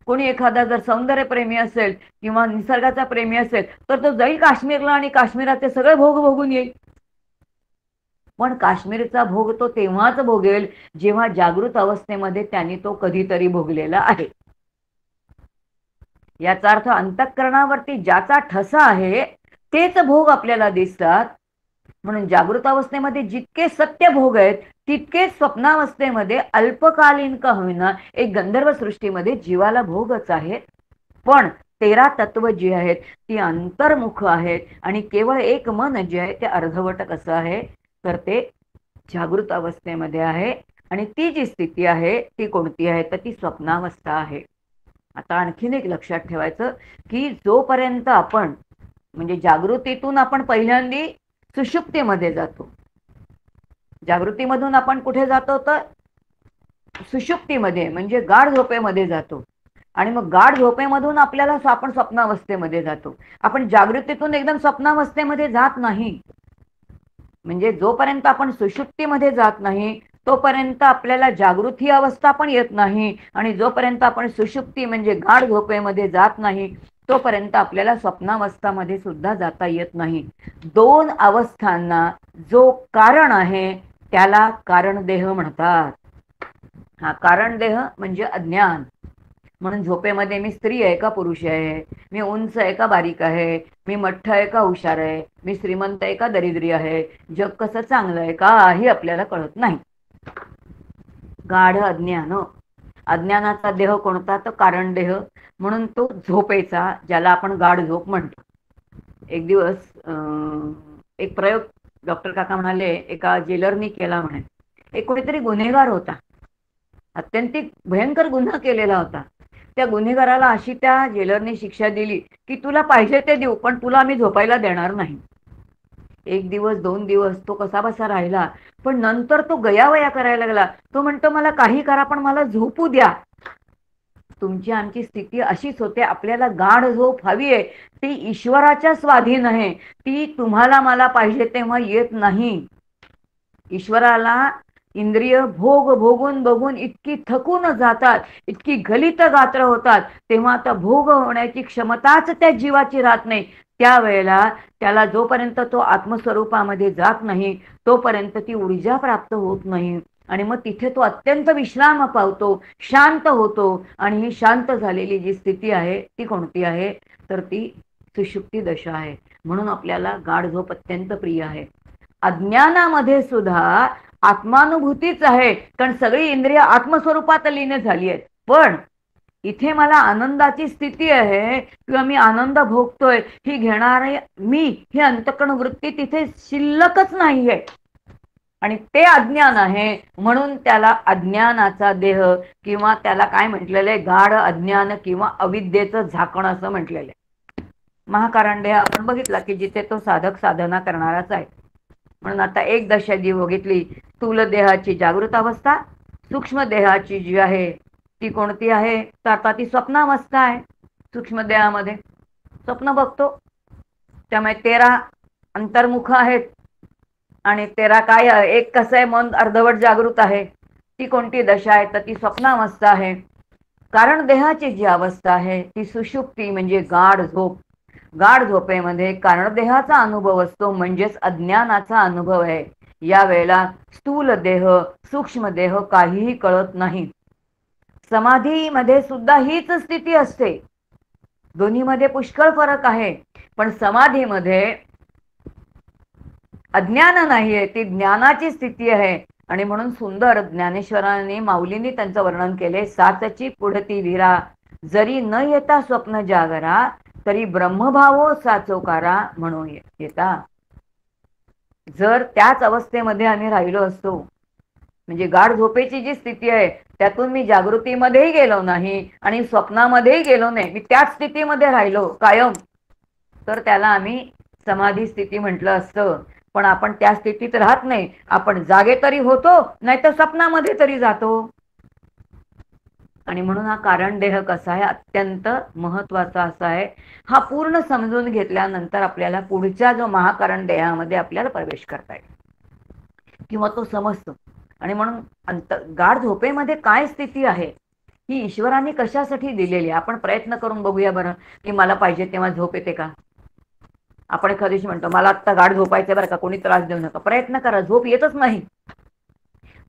कोणी एखादा जर सौंदर्य प्रेमी असेल किंवा निसर्गाचा प्रेमी असेल तर तो जाईल काश्मीरला आणि काश्मीराचे सगळे भोग भोगून येईल. पण काश्मीरचा भोग तो तेव्हाच भोगेल जेव्हा जागृत अवस्थेमध्ये त्यांनी तो कधीतरी भोगलेला आहे. याचा अर्थ अंतःकरणावरती ज्याचा ठसा आहे तेच भोग आपल्याला दिसतात. म्हणून जागृत अवस्थेमध्ये जितके सत्य भोग आहेत तितकेच स्वप्नावस्थेमध्ये अल्पकालीन का होईना एक गंधर्व सृष्टीमध्ये जीवाला भोगच आहेत. पण 13 तत्व जी आहेत ती अंतर्मुख आहेत आणि केवळ एक मन जे आहे ते अर्धवट कसं आहे, तर ते जागृत अवस्थेमध्ये आहे. आणि ती जी स्थिती आहे ती कोणती आहे, तर ती स्वप्नावस्था आहे. आता आणखीन एक लक्षात ठेवायचं की जोपर्यंत आपण म्हणजे जागृतीतून आपण पहिल्यांदा सुषुप्तीमध्ये जातो, जागृतीमधून आपण कुठे जातो, तर सुषुप्तीमध्ये म्हणजे गाढ झोपेमध्ये जातो. आणि मग गाढ झोपेमधून आपल्याला आपण स्वप्नावस्थेमध्ये जातो. आपण जागृतीतून एकदम स्वप्नावस्थेमध्ये जात नाही. म्हणजे जोपर्यंत आपण सुषुप्तीमध्ये जात नाही तोपर्यंत आपल्याला जागृती अवस्था पण येत नाही. आणि जोपर्यंत आपण सुषुप्ती म्हणजे गाढ झोपेमध्ये जात नाही तोपर्यंत आपल्याला स्वप्नावस्थामध्ये सुद्धा जाता येत नाही. 2 अवस्थांना जो कारण आहे त्याला कारण देह म्हणतात. हा कारण देह म्हणजे अज्ञान. म्हणून झोपेमध्ये मी स्त्री आहे का पुरुष आहे, मी उंच आहे का बारीक आहे, मी मठ्ठ आहे का हुशार आहे, मी श्रीमंत आहे का दरिद्री आहे, जग कसं चांगलं आहे काही आपल्याला कळत नाही. गाढ अज्ञान. अज्ञानाचा देह कोणता, तर कारण देह. म्हणून तो झोपेचा, ज्याला आपण गाढ झोप म्हणतो. एक दिवस एक प्रयोग डॉक्टर काका म्हणाले एका जेलरनी केला म्हणे. एक कोणीतरी गुन्हेगार होता, अत्यंत भयंकर गुन्हा केलेला होता. त्या गुन्हेगाराला अशी त्या जेलरने शिक्षा दिली की तुला पाहिजे ते देऊ पण तुला आम्ही झोपायला देणार नाही. 1 दिवस 2 दिवस तो कसा बसा राहिला, पण नंतर तो गयावया करायला लागला. तो म्हणतो मला काही करा पण मला झोपू द्या. तुमची आमची स्थिती अशीच होते. आपल्याला गाढ झोप हवी आहे, ती ईश्वराच्या स्वाधीन आहे. ती तुम्हाला मला पाहिजे तेव्हा येत नाही. ईश्वराला इंद्रिय भोग भोगून बघून इतकी थकून जातात, इतकी गलित गात्र होतात, तेव्हा आता भोग होण्याची क्षमताच त्या जीवाची राहत नाही. त्यावेळेला त्याला जोपर्यंत तो आत्मस्वरूपामध्ये जात नाही तोपर्यंत ती ऊर्जा प्राप्त होत नाही आणि मग तिथे तो अत्यंत विश्राम पावतो, शांत होतो. आणि ही शांत झालेली जी स्थिती आहे ती कोणती आहे तर ती सुषुप्ती दशा आहे. म्हणून आपल्याला गाढ झोप अत्यंत प्रिय आहे. अज्ञानामध्ये सुद्धा आत्मानुभूतीच आहे, कारण सगळी इंद्रिय आत्मस्वरूपात लीन झाली आहेत. पण इथे मला आनंदाची स्थिती आहे किंवा मी आनंद भोगतोय ही घेणारे मी ही अंतःकरण वृत्ती तिथे शिल्लकच नाहीये. आणि ते अज्ञान आहे म्हणून त्याला अज्ञानाचा देह किंवा त्याला काय म्हटलेलं आहे गाढ अज्ञान किंवा अविद्येचं झाकण असं म्हटलेलं आहे. महाकारण देह आपण बघितला की जिथे तो साधक साधना करणाराच आहे. म्हणून आता एक दशा जी बघितली स्थूल देहाची जागृत अवस्था, सूक्ष्म देहाची जी आहे ती कोणती आहे तर आता ती स्वप्नावस्था आहे. सूक्ष्म देहामध्ये स्वप्न बघतो त्यामुळे 13 अंतर्मुख आहेत आणि 13 काय एक कसं आहे मन अर्धवट जागृत आहे. ती कोणती दशा आहे तर ती स्वप्नावस्था आहे. कारण देहाची जी अवस्था आहे ती सुषुप्ती म्हणजे गाढ झोप. गाढ झोपेमध्ये कारण देहाचा अनुभव असतो म्हणजेच अज्ञानाचा अनुभव आहे. या वेळेला स्थूल देह सूक्ष्म देह काहीही कळत नाही. समाधीमध्ये सुद्धा हीच स्थिती असते. दोन्हीमध्ये पुष्कळ फरक आहे. पण समाधीमध्ये अज्ञान नाहीये, ती ज्ञानाची स्थिती आहे. आणि म्हणून सुंदर ज्ञानेश्वरांनी माऊलींनी त्यांचं वर्णन केले. साचची पुढती विरा जरी न येता स्वप्न जागरा तरी ब्रह्मभावो साचोकारा म्हणून येता. जर त्याच अवस्थेमध्ये आम्ही राहिलो असतो म्हणजे गाढ झोपेची जी स्थिती आहे त्यातून मी जागृतीमध्येही गेलो नाही आणि स्वप्नामध्येही गेलो नाही, मी त्याच स्थितीमध्ये राहिलो कायम, तर त्याला आम्ही समाधी स्थिती म्हटलं असतं. पण आपण त्या स्थितीत राहत नाही. आपण जागे तरी होतो नाही तर स्वप्नामध्ये तरी जातो. आणि म्हणून हा कारण देह कसा आहे अत्यंत महत्वाचा असा आहे. हा पूर्ण समजून घेतल्यानंतर आपल्याला पुढच्या जो महाकारण देहामध्ये आपल्याला प्रवेश करता येईल किंवा तो समजतो. आणि म्हणून गाढ झोपेमध्ये काय स्थिती आहे ही ईश्वराने कशासाठी दिलेली आहे आपण प्रयत्न करून बघूया बरं की मला पाहिजे तेव्हा झोप येते का. आपण एखाद्या दिवशी म्हणतो मला आत्ता गाढ झोपायचं बरं का, कोणी त्रास देऊ नका. प्रयत्न करा, झोप येतच नाही.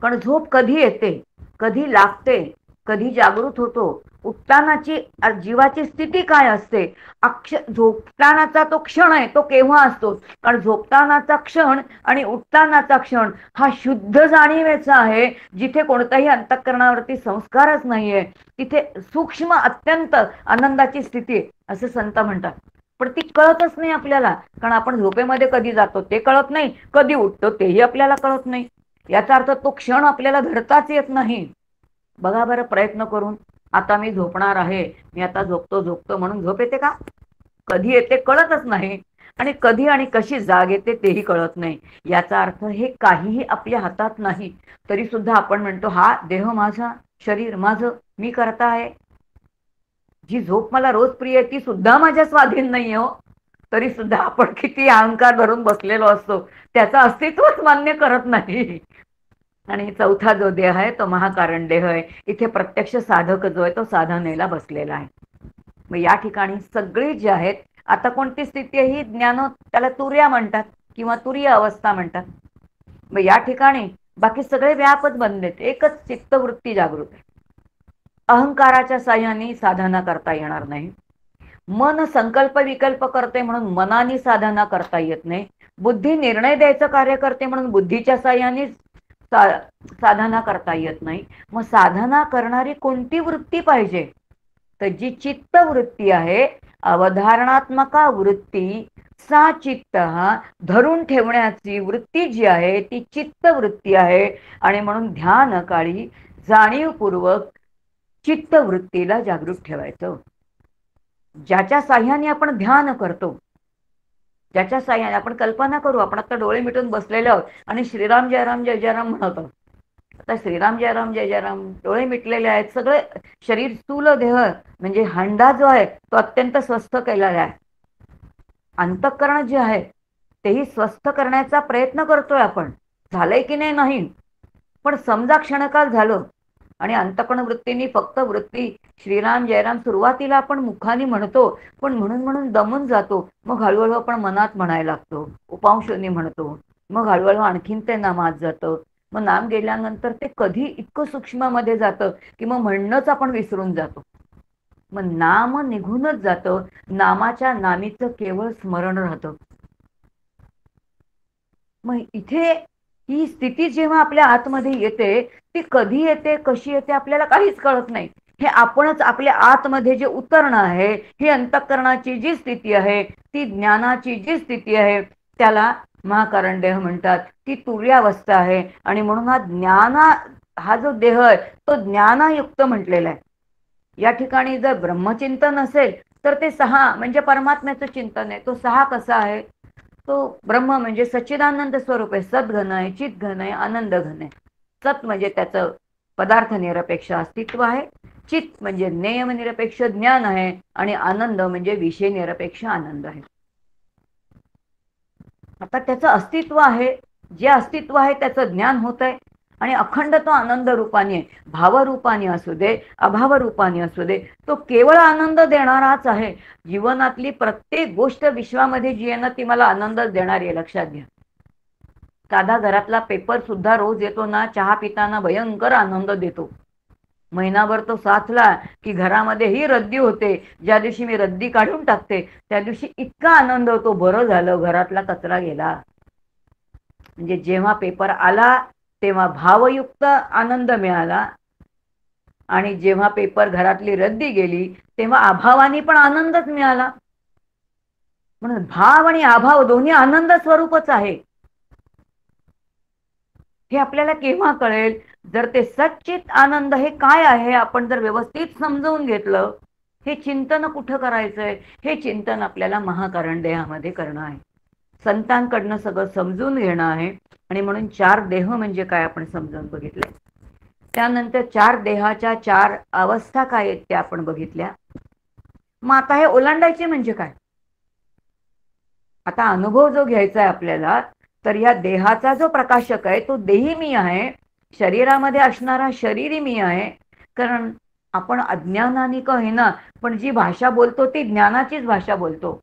पण झोप कधी येते, कधी लागते, कधी जागृत होतो, उठतानाची जीवाची स्थिती काय असते, झोपतानाचा तो क्षण आहे तो केव्हा असतो. कारण झोपतानाचा क्षण आणि उठतानाचा क्षण हा शुद्ध जाणीवेचा आहे. जिथे कोणताही अंतःकरणावरती संस्कारच नाहीये तिथे सूक्ष्म अत्यंत आनंदाची स्थिती असं संत म्हणतात. पण ती कळतच नाही आपल्याला, कारण आपण झोपेमध्ये कधी जातो ते कळत नाही, कधी उठतो तेही आपल्याला कळत नाही. याचा अर्थ तो क्षण आपल्याला धरताच येत नाही. बघा बरं प्रयत्न करून, आता मी झोपणार आहे, मी आता झोपतो म्हणून झोप येते का. कधी येते कळतच नाही आणि कधी आणि कशी जाग येते तेही कळत नाही. याचा अर्थ हे काहीही आपल्या हातात नाही. तरी सुद्धा आपण म्हणतो हा देह माझा, शरीर माझं, मी करता आहे. जी झोप मला रोज प्रिय आहे ती सुद्धा माझ्या स्वाधीन नाही हो. तरी सुद्धा आपण किती अहंकार धरून बसलेलो असतो, त्याचं अस्तित्वच मान्य करत नाही. आणि चौथा जो देह आहे तो महाकारण देह आहे. इथे प्रत्यक्ष साधक जो आहे तो साधनेला बसलेला आहे. मग या ठिकाणी सगळी जी आहेत, आता कोणती स्थिती आहे ही ज्ञान त्याला तुर्या म्हणतात किंवा तुरीय अवस्था म्हणतात. मग या ठिकाणी बाकी सगळे व्यापच बनलेत, एकच चित्तवृत्ती जागृत आहे. अहंकाराच्या साह्याने साधना करता येणार नाही. मन संकल्प विकल्प करते म्हणून मनाने साधना करता येत नाही. बुद्धी निर्णय द्यायचं कार्य करते म्हणून बुद्धीच्या साह्याने साधना करता येत नाही. मग साधना करणारी कोणती वृत्ती पाहिजे तर जी चित्त वृत्ती आहे, अवधारणात्मका वृत्ती, सा चित्त, धरून ठेवण्याची वृत्ती जी आहे ती चित्त वृत्ती आहे. आणि म्हणून ध्यान काळी जाणीवपूर्वक चित्त वृत्तीला जागृत ठेवायचं. ज्याच्या साह्याने आपण ध्यान करतो, ज्याच्या साह्याने आपण कल्पना करू आपण आता डोळे मिटून बसलेले आहोत आणि श्रीराम जय राम जय जय राम म्हणतो. आता श्रीराम जय राम जय जय राम डोळे मिटलेले आहेत, सगळे शरीर स्थूल देह म्हणजे हांडा जो आहे तो अत्यंत स्वस्थ केलेला आहे. अंतःकरण जे आहे तेही स्वस्थ करण्याचा प्रयत्न करतोय आपण, झालंय की नाही, पण समजा क्षणकाल झालं आणि अंतःकरण वृत्तींनी फक्त वृत्ती श्रीराम जयराम सुरुवातीला आपण मुखाने म्हणतो, पण म्हणून म्हणून दमून जातो. मग हळूहळू आपण मनात म्हणायला लागतो, उपांशोनी म्हणतो. मग हळूहळू आणखीन ते नामात जातं. मग नाम गेल्यानंतर ते कधी इतकं सूक्ष्मामध्ये जातं की मग म्हणणंच आपण विसरून जातो. मग नाम निघूनच जातं. नामाच्या नामीचं केवळ स्मरण राहतं. मग इथे ही स्थिती जेव्हा आपल्या आतमध्ये येते, ती कधी येते, कशी येते आपल्याला काहीच कळत नाही. हे आपणच आपल्या आतमध्ये जे उतरणं आहे, ही अंतःकरणाची जी स्थिती आहे, ती ज्ञानाची जी स्थिती आहे, त्याला महाकारण देह म्हणतात. ती तुर्यावस्था आहे. आणि म्हणून हा जो देह आहे तो ज्ञानायुक्त म्हटलेला आहे. या ठिकाणी जर ब्रह्मचिंतन असेल तर ते 6 म्हणजे परमात्म्याचं चिंतन आहे. तो 6 कसा आहे? तो ब्रह्म म्हणजे सच्चिदानंद स्वरूप आहे. सद्घन आहे, चितघन आहे, आनंद घन आहे. सत म्हणजे त्याचं पदार्थ निरपेक्ष अस्तित्व आहे. चित म्हणजे नेम निरपेक्ष ज्ञान आहे. आणि आनंद म्हणजे विषय निरपेक्ष आनंद आहे. आता त्याचं अस्तित्व आहे, जे अस्तित्व आहे त्याचं ज्ञान होत आहे. आणि अखंड तो आनंद रूपाने आहे. भावरूपाने असू दे, अभाव रूपाने असू दे, तो केवळ आनंद देणाराच आहे. जीवनातली प्रत्येक गोष्ट विश्वामध्ये जी आहे ना, ती मला आनंदच देणारी आहे. लक्षात घ्या. साधा घरातला पेपर सुद्धा रोज येतो ना, चहा पिताना भयंकर आनंद देतो. महिनाभर तो साचला की घरामध्ये ही रद्दी होते. ज्या दिवशी मी रद्दी काढून टाकते त्या दिवशी इतका आनंद होतो, बरं झालं घरातला कचरा गेला. म्हणजे जेव्हा पेपर आला तेव्हा भावयुक्त आनंद मिळाला, आणि जेव्हा पेपर घरातली रद्दी गेली तेव्हा अभावाने पण आनंदच मिळाला. म्हणून भाव आणि अभाव दोन्ही आनंद स्वरूपच आहे. हे आपल्याला केव्हा कळेल? जर ते सच्चित आनंद हे काय आहे आपण जर व्यवस्थित समजून घेतलं. हे चिंतन कुठं करायचंय? हे चिंतन आपल्याला महाकारण देहामध्ये करणं आहे. संतांकडनं सगळं समजून घेणं आहे. आणि म्हणून 4 देह म्हणजे काय आपण समजून बघितले. त्यानंतर 4 देहाच्या 4 अवस्था काय आहेत त्या आपण बघितल्या. मग आता हे ओलांडायचे म्हणजे काय? आता अनुभव जो घ्यायचा आहे आपल्याला, तर या देहाचा जो प्रकाशक आहे तो देही मी आहे. शरीरामध्ये असणारा शरीरी मी आहे. कारण आपण अज्ञानाने का होईना पण जी भाषा बोलतो ती ज्ञानाचीच भाषा बोलतो.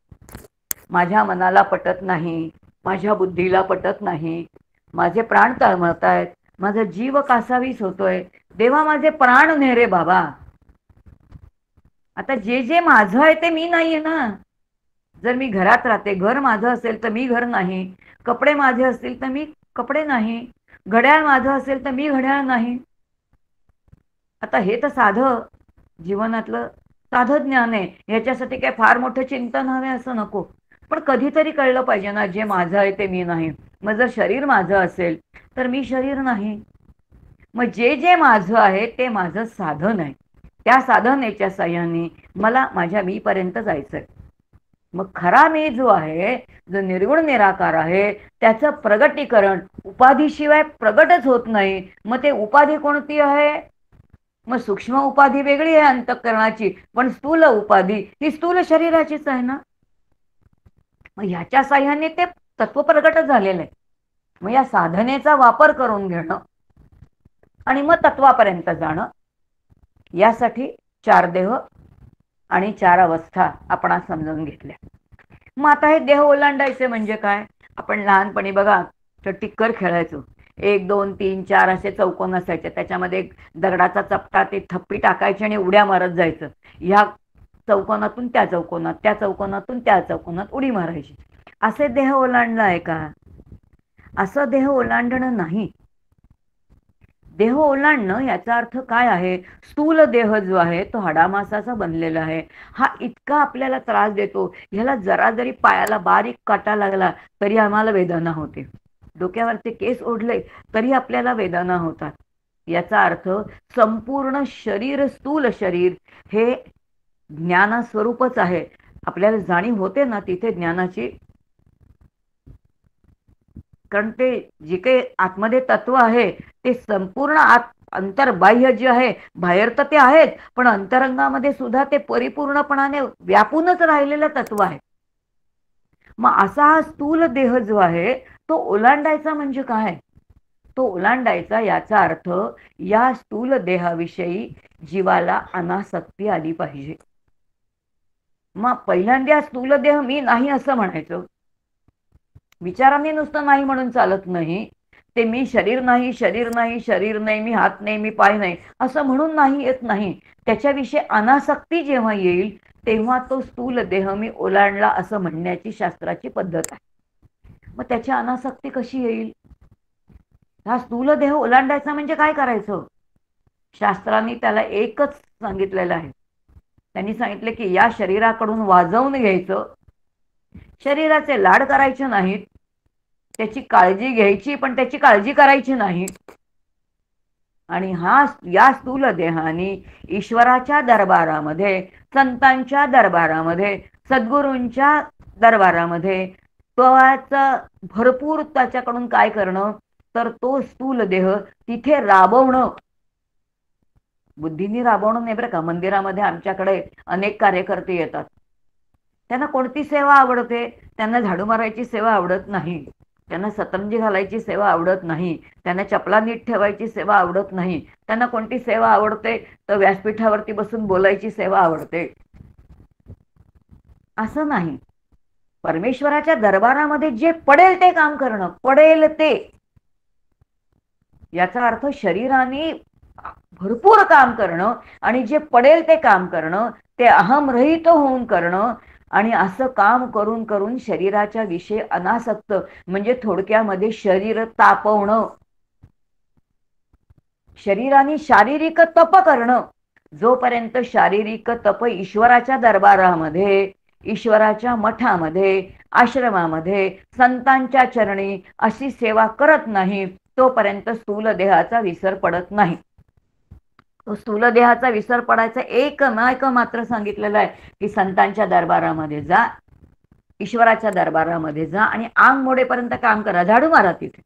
माझ्या मनाला पटत नाही, माझ्या बुद्धीला पटत नाही, माझे प्राण तळमळतायत, माझा जीव कासावीस होतोय, देवा माझे प्राण ने रे बाबा. आता जे जे माझं आहे ते मी नाहीये ना. जर मी घरात राहते, घर माझं असेल तर मी घर नाही. कपडे माझे असतील तर मी कपडे नाही. घड्याळ माझं असेल तर मी घड्याळ नाही. आता हे तर साधं जीवनातलं साधं ज्ञान आहे. ह्याच्यासाठी काय फार मोठं चिंतन हवे असं नको. पण कधीतरी कळलं पाहिजे ना, जे माझं आहे ते मी नाही. मग जर शरीर माझं असेल तर मी शरीर नाही. मग जे जे माझं आहे ते माझं साधन आहे. त्या साधनेच्या साह्याने मला माझ्या मीपर्यंत जायचंय. मग खरा मी जो आहे, जो निर्गुण निराकार आहे, त्याचं प्रगटीकरण उपाधीशिवाय प्रगटच होत नाही. मग ते उपाधी कोणती आहे? मग सूक्ष्म उपाधी वेगळी आहे अंतःकरणाची, पण स्थूल उपाधी ही स्थूल शरीराचीच आहे ना. मग ह्याच्या साह्याने ते तत्व प्रगट झालेलं आहे. मग या साधनेचा वापर करून घेणं आणि मग तत्वापर्यंत जाणं, यासाठी 4 देह आणि 4 अवस्था आपण समजून घेतल्या. मग आता हे देह ओलांडायचे म्हणजे काय? आपण लहानपणी बघा तर टिक्कर खेळायचो. 1 2 3 4 असे चौकोन असायचे. त्याच्यामध्ये दगडाचा चपटा ते थप्पी टाकायची आणि उड्या मारत जायचं. ह्या चौकोनातून त्या चौकोनात, त्या चौकोनातून त्या चौकोनात उडी मारायची. असे देह ओलांडला आहे का? असं देह ओलांडणं नाही. देह ओलांडणं याचा अर्थ काय आहे? स्थूल देह जो आहे तो हाडामासाचा बनलेला आहे. हा इतका आपल्याला त्रास देतो. ह्याला जरा जरी पायाला बारीक काटा लागला तरी आम्हाला वेदना होते. डोक्यावरचे केस ओढले तरी आपल्याला वेदना होतात. याचा अर्थ संपूर्ण शरीर, स्थूल शरीर हे ज्ञानस्वरूपच आहे. आपल्याला जाणीव होते ना तिथे ज्ञानाची. कारण ते जे काही आतमध्ये तत्व आहे ते संपूर्ण अंतर्बाह्य जे आहे, बाहेर तर ते आहेत पण अंतरंगामध्ये सुद्धा ते परिपूर्णपणाने व्यापूनच राहिलेलं तत्व आहे. मग असा हा स्थूल देह जो आहे तो ओलांडायचा म्हणजे काय? तो ओलांडायचा याचा अर्थ या स्थूल देहाविषयी जीवाला अनासक्ती आली पाहिजे. मग पहिल्यांदा स्थूल देह मी नाही असं म्हणायचं. विचारांनी नुसतं नाही म्हणून चालत नाही. ते मी शरीर नाही, शरीर नाही, शरीर नाही, मी हात नाही, मी पाय नाही असं म्हणून नाही येत नाही. त्याच्याविषयी अनासक्ती जेव्हा येईल तेव्हा तो स्थूल देह मी ओलांडला असं म्हणण्याची शास्त्राची पद्धत आहे. मग त्याची अनासक्ती कशी येईल? हा स्थूल देह ओलांडायचा म्हणजे काय करायचं? शास्त्रांनी त्याला एकच सांगितलेलं आहे. त्यांनी सांगितले की या शरीराकडून वाजवून घ्यायचं, शरीराचे लाड करायचे नाहीत, त्याची काळजी घ्यायची पण त्याची काळजी करायची नाही. आणि या स्थूल देहाने ईश्वराच्या दरबारामध्ये, संतांच्या दरबारामध्ये, सद्गुरूंच्या दरबारामध्ये भरपूर त्याच्याकडून काय करणं, तर तो स्थूल देह तिथे राबवणं. बुद्धीने राबवणं नाही बरं का. मंदिरामध्ये आमच्याकडे अनेक कार्यकर्ते येतात. त्यांना कोणती सेवा आवडते? त्यांना झाडू मारायची सेवा आवडत नाही, त्यांना सतरंजी घालायची सेवा आवडत नाही, त्यांना चपला नीट ठेवायची सेवा आवडत नाही. त्यांना कोणती सेवा आवडते? तर व्यासपीठावरती बसून बोलायची सेवा आवडते. असं नाही. परमेश्वराच्या दरबारामध्ये जे पडेल ते काम करणं, पडेल ते. याचा अर्थ शरीराने भरपूर काम करणं आणि जे पडेल ते काम करणं, ते अहमरहित होऊन करणं. आणि असं काम करून करून शरीराच्या विषयी अनासक्त, म्हणजे थोडक्यामध्ये शरीर तापवणं, शरीराने शारीरिक तप करणं. जोपर्यंत शारीरिक तप ईश्वराच्या दरबारामध्ये, ईश्वराच्या मठामध्ये, आश्रमामध्ये, संतांच्या चरणी अशी सेवा करत नाही तोपर्यंत स्थूल देहाचा विसर पडत नाही. तो स्थूल देहाचा विसर पडायचा एक मात्र सांगितलेलं आहे की संतांच्या दरबारामध्ये जा, ईश्वराच्या दरबारामध्ये जा आणि आंग मोडेपर्यंत काम करा, झाडू मारा. तिथे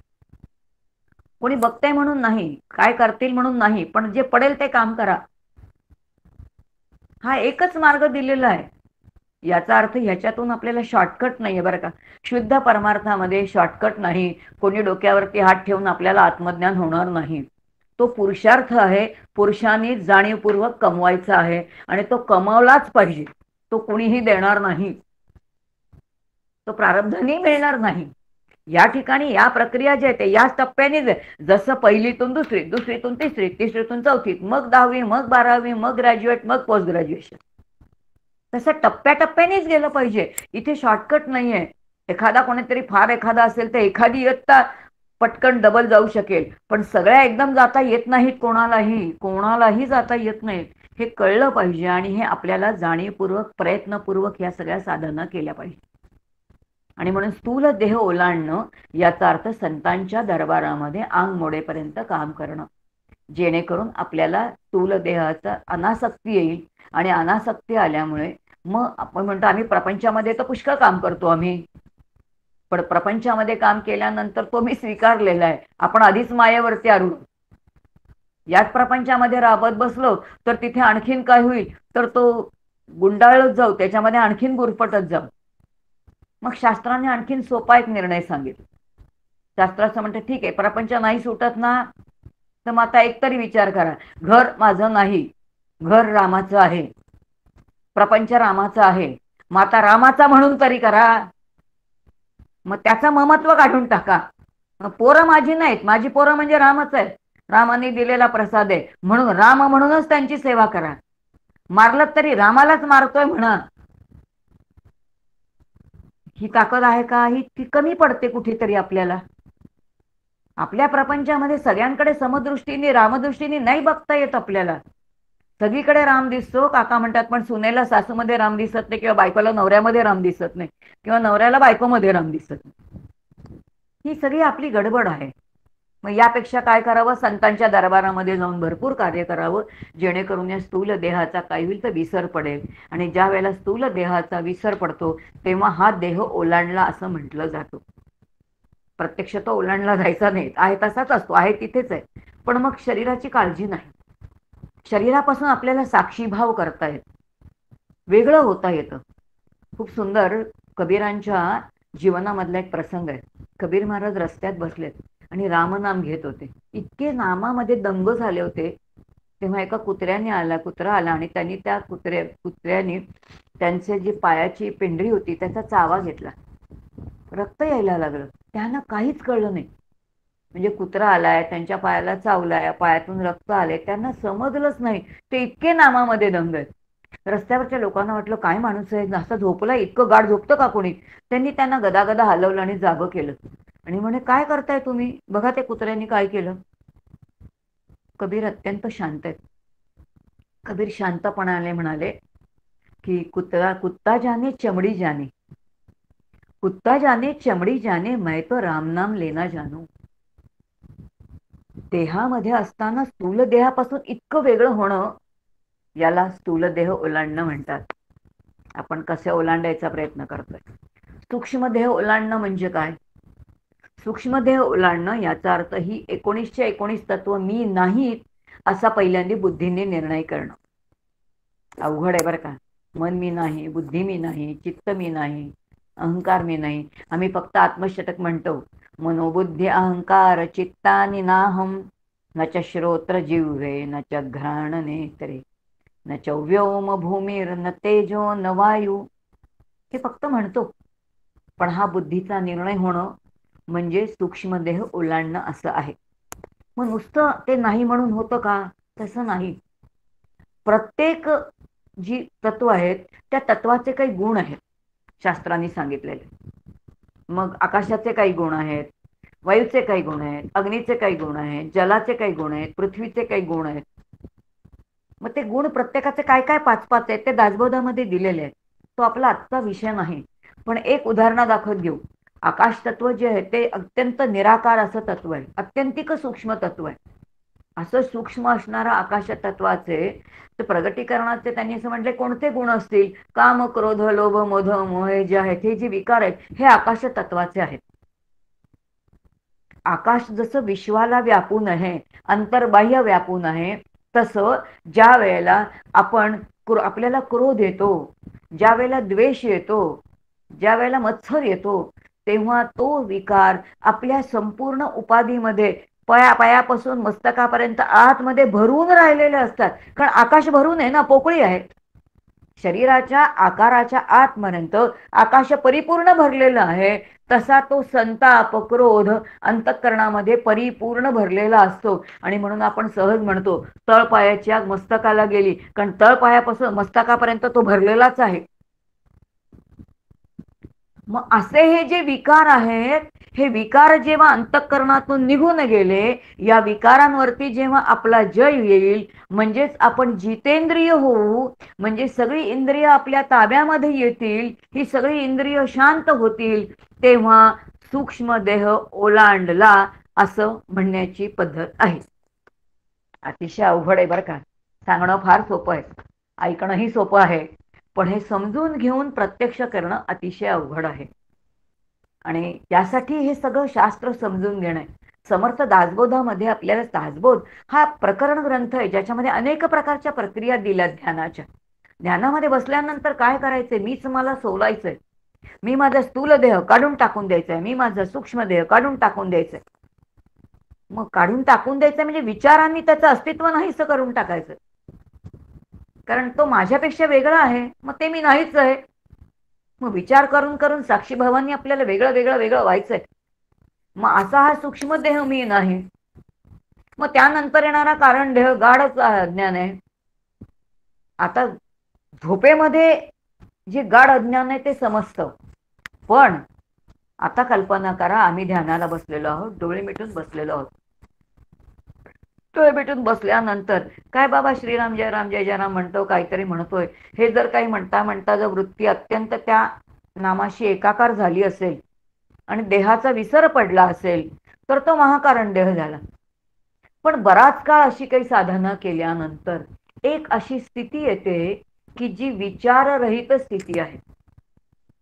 कोणी बघतंय म्हणून नाही, काय करतील म्हणून नाही, पण जे पडेल ते काम करा. हा एकच मार्ग दिलेला आहे. याचा अर्थ ह्याच्यातून आपल्याला शॉर्टकट नाहीये बरं का. शुद्ध परमार्थामध्ये शॉर्टकट नाही. कोणी डोक्यावरती हात ठेवून आपल्याला आत्मज्ञान होणार नाही. तो पुरुषार्थ आहे. पुरुषांनी जाणीवपूर्वक कमवायचा आहे आणि तो कमावलाच पाहिजे. तो कुणीही देणार नाही, तो प्रारब्धाने मिळणार नाही. या ठिकाणी या प्रक्रिया जे आहे याच टप्प्याने, जसं पहिलीतून दुसरी, दुसरीतून तिसरी, तिसरीतून चौथीत, मग 10वी, मग 12वी, मग ग्रॅज्युएट, मग पोस्ट ग्रॅज्युएशन, तसं टप्प्याटप्प्यानेच गेलं पाहिजे. इथे शॉर्टकट नाहीये. एखादा कोणीतरी फार एखादा असेल तर एखादी इयत्ता पटकन डबल जाऊ शकेल, पण सगळ्या एकदम जाता येत नाहीत. कोणालाही जाता येत नाहीत. हे कळलं पाहिजे आणि हे आपल्याला जाणीवपूर्वक, प्रयत्नपूर्वक या सगळ्या साधना केल्या पाहिजे. आणि म्हणून स्थूल देह ओलांडणं याचा अर्थ संतांच्या दरबारामध्ये आंग मोडेपर्यंत काम करणं, जेणेकरून आपल्याला स्थूल देहाचा अनासक्ती येईल. आणि अनासक्ती आल्यामुळे मग आपण म्हणतो आम्ही प्रपंचामध्ये तर पुष्कळ काम करतो आम्ही, पण प्रपंचामध्ये काम केल्यानंतर तो मी स्वीकारलेला आहे. आपण आधीच मायेवरती आरूढ. याच प्रपंचामध्ये राबत बसलो तर तिथे आणखीन काय होईल, तर तो गुंडाळत जाऊ, त्याच्यामध्ये आणखीन गुरफटत जाऊ. मग शास्त्राने आणखीन सोपा एक निर्णय सांगितला. शास्त्र असं म्हणतं ठीक आहे, प्रपंच नाही सुटत ना, तर मग आता एकतरी विचार करा, घर माझं नाही, घर रामाचं आहे, प्रपंच रामाचं आहे, मग आता रामाचा म्हणून तरी करा. मग त्याचं ममत्व काढून टाका. पोरं माझी नाहीत, माझी पोरं म्हणजे रामच आहेत, रामाने दिलेला प्रसाद आहे म्हणून राम म्हणूनच त्यांची सेवा करा. मारलं तरी रामालाच मारतोय म्हणा. ही ताकद आहे का? ही कमी पडते कुठेतरी आपल्याला. आपल्या प्रपंचामध्ये सगळ्यांकडे समदृष्टीने, रामदृष्टीने नाही बघता येत आपल्याला. सगळीकडे राम दिसतो. काका म्हणतात पण सुनेला सासूमध्ये राम दिसत नाही, किंवा बायकोला नवऱ्यामध्ये राम दिसत नाही, किंवा नवऱ्याला बायकोमध्ये राम दिसत नाही. ही सगळी आपली गडबड आहे. मग यापेक्षा काय करावं, संतांच्या दरबारामध्ये जाऊन भरपूर कार्य करावं, जेणेकरून या स्थूल देहाचा काय होईल तर विसर पडेल. आणि ज्या वेळेला स्थूल देहाचा विसर पडतो तेव्हा हा देह ओलांडला असं म्हटलं जातं. प्रत्यक्ष तो ओलांडला जायचा नाही, आहे तसाच असतो, आहे तिथेच आहे. पण मग शरीराची काळजी नाही. शरीरापासून आपल्याला साक्षीभाव करता येत, वेगळं होता येतं. खूप सुंदर कबीरांच्या जीवनामधला एक प्रसंग आहे. कबीर महाराज रस्त्यात बसलेत आणि रामनाम घेत होते. इतके नामामध्ये दंग झाले होते. तेव्हा एका कुत्रा आला आणि त्यांनी त्या कुत्र्याने त्यांचे जी पायाची पिंढरी होती त्याचा चावा घेतला. रक्त यायला लागलं. त्यांना काहीच कळलं नाही. म्हणजे कुत्रा आलाय, त्यांच्या पायाला चावलाय, पायातून रक्त आले, त्यांना समजलंच नाही. ते इतके नामामध्ये दंग आहेत. रस्त्यावरच्या लोकांना वाटलं काय माणूस आहे, असं झोपला, इतकं गाढ झोपतं का कोणी. त्यांनी त्यांना गदागदा हलवलं आणि जागं केलं आणि म्हणे काय करताय तुम्ही. बघा ते कुत्र्यांनी काय केलं. कबीर अत्यंत शांत आहेत. कबीर शांतपणाने म्हणाले की कुत्ता जाने चमडी जाने, कुत्ता जाने चमडी जाने, मैं तो राम नाम लेना जानू. देहामध्ये असताना स्थूल देहापासून इतकं वेगळं होणं, याला स्थूल देह ओलांडणं म्हणतात. आपण कसे ओलांडायचा प्रयत्न करतोय. सूक्ष्म देह ओलांडणं म्हणजे काय. सूक्ष्म देह ओलांडणं याचा अर्थ ही 1919 तत्व मी नाही असा पहिल्यांदा बुद्धीने निर्णय करणं. अवघड आहे बरं का. मन मी नाही, बुद्धी मी नाही, चित्त मी नाही, अहंकार मी नाही. आम्ही फक्त आत्मशतक म्हणतो, मनोबुद्धी अहंकार चित्तानि नाहम, न च श्रोत्र जिह्वे न च घ्राण नेत्रे, न च व्योम भूमीर न तेजो न वायू. हे फक्त म्हणतो, पण हा बुद्धीचा निर्णय होणं म्हणजे सूक्ष्म देह ओलांडणं असं आहे. मग नुसतं ते नाही म्हणून होतं का. तसं नाही. प्रत्येक जी तत्व आहेत त्या तत्वाचे काही गुण आहेत शास्त्रांनी सांगितलेले. मग आकाशाचे काही गुण आहेत, वायूचे काही गुण आहेत, अग्नीचे काही गुण आहेत, जलाचे काही गुण आहेत, पृथ्वीचे काही गुण आहेत. मग ते गुण प्रत्येकाचे काय काय 5-5 आहेत ते दासबोधामध्ये दिलेले आहेत. तो आपला आजचा विषय नाही, पण एक उदाहरण दाखवत घेऊ. आकाश तत्व जे आहे ते अत्यंत निराकार असं तत्व आहे, अत्यंतिक सूक्ष्म तत्व आहे. असं सूक्ष्म असणारा आकाश तत्वाचे प्रगटीकरणाचे त्यांनी असं म्हटले कोणते गुण असतील. काम क्रोध लोभ मोह मोह जे आहेत हे जे विकार आहेत हे आकाश तत्वाचे आहेत. आकाश जसं विश्वाला व्यापून आहे, अंतर्बाह्य व्यापून आहे, तसं ज्या वेळेला आपल्याला क्रोध येतो, ज्या वेळेला द्वेष येतो, ज्या वेळेला मत्सर येतो, तेव्हा तो विकार आपल्या संपूर्ण उपाधीमध्ये पायापासून मस्तकापर्यंत आतमध्ये भरून राहिलेले असतात. कारण आकाश भरून आहे ना, पोकळी आहे. शरीराच्या आकाराच्या आतपर्यंत आकाश परिपूर्ण भरलेलं आहे. तसा तो संताप क्रोध अंतःकरणामध्ये परिपूर्ण भरलेला असतो. आणि म्हणून आपण सहज म्हणतो तळपायाची आग मस्तकाला गेली, कारण तळपायापासून मस्तकापर्यंत तो भरलेलाच आहे. मग असे हे जे विकार आहेत, हे विकार जेव्हा अंतःकरणातून निघून गेले, या विकारांवरती जेव्हा आपला जय येईल, म्हणजेच आपण जितेंद्रिय होऊ, म्हणजे सगळी इंद्रिय आपल्या ताब्यामध्ये येतील, ही सगळी इंद्रिय शांत होतील, तेव्हा सूक्ष्म देह ओलांडला असं म्हणण्याची पद्धत आहे. अतिशय अवघड आहे बरं का. सांगणं फार सोपं आहे, ऐकणंही सोपं आहे, पण हे समजून घेऊन प्रत्यक्ष करणं अतिशय अवघड आहे. आणि त्यासाठी हे सगळं शास्त्र समजून घेणं. समर्थ दासबोधामध्ये आपल्याला दासबोध हा प्रकरण ग्रंथ आहे ज्याच्यामध्ये अनेक प्रकारच्या प्रक्रिया दिल्यात ध्यानाच्या. ध्यानामध्ये बसल्यानंतर काय करायचंय, मीच मला सोलायचंय, मी माझा स्थूल देह काढून टाकून द्यायचंय, मी माझा सूक्ष्म देह काढून टाकून द्यायचंय. मग काढून टाकून द्यायचं म्हणजे विचारांनी त्याचं अस्तित्व नाहीसं करून टाकायचं, कारण तो माझ्यापेक्षा वेगळा आहे, मग ते मी नाहीच आहे. मग विचार करून करून साक्षीभावांनी आपल्याला वेगळं वेगळं वेगळं व्हायचंय. मग असा हा सूक्ष्म देह मी नाही. मग त्यानंतर येणारा कारण देह गाढच अज्ञान आहे. आता झोपेमध्ये जे गाढ अज्ञान आहे ते समजतं, पण आता कल्पना करा आम्ही ध्यानाला बसलेलो आहोत, डोळे मिटून बसलेलो आहोत. डोळे मिटून बसल्यानंतर काय बाबा श्रीराम जय राम जय जय राम म्हणतो, काहीतरी म्हणतोय, हे जर काही म्हणता म्हणता जर वृत्ती अत्यंत त्या नामाशी एकाकार झाली असेल आणि देहाचा विसर पडला असेल तर तो महाकारण देह झाला. पण बराच काळ अशी काही साधना केल्यानंतर एक अशी स्थिती येते की जी विचाररहित स्थिती आहे.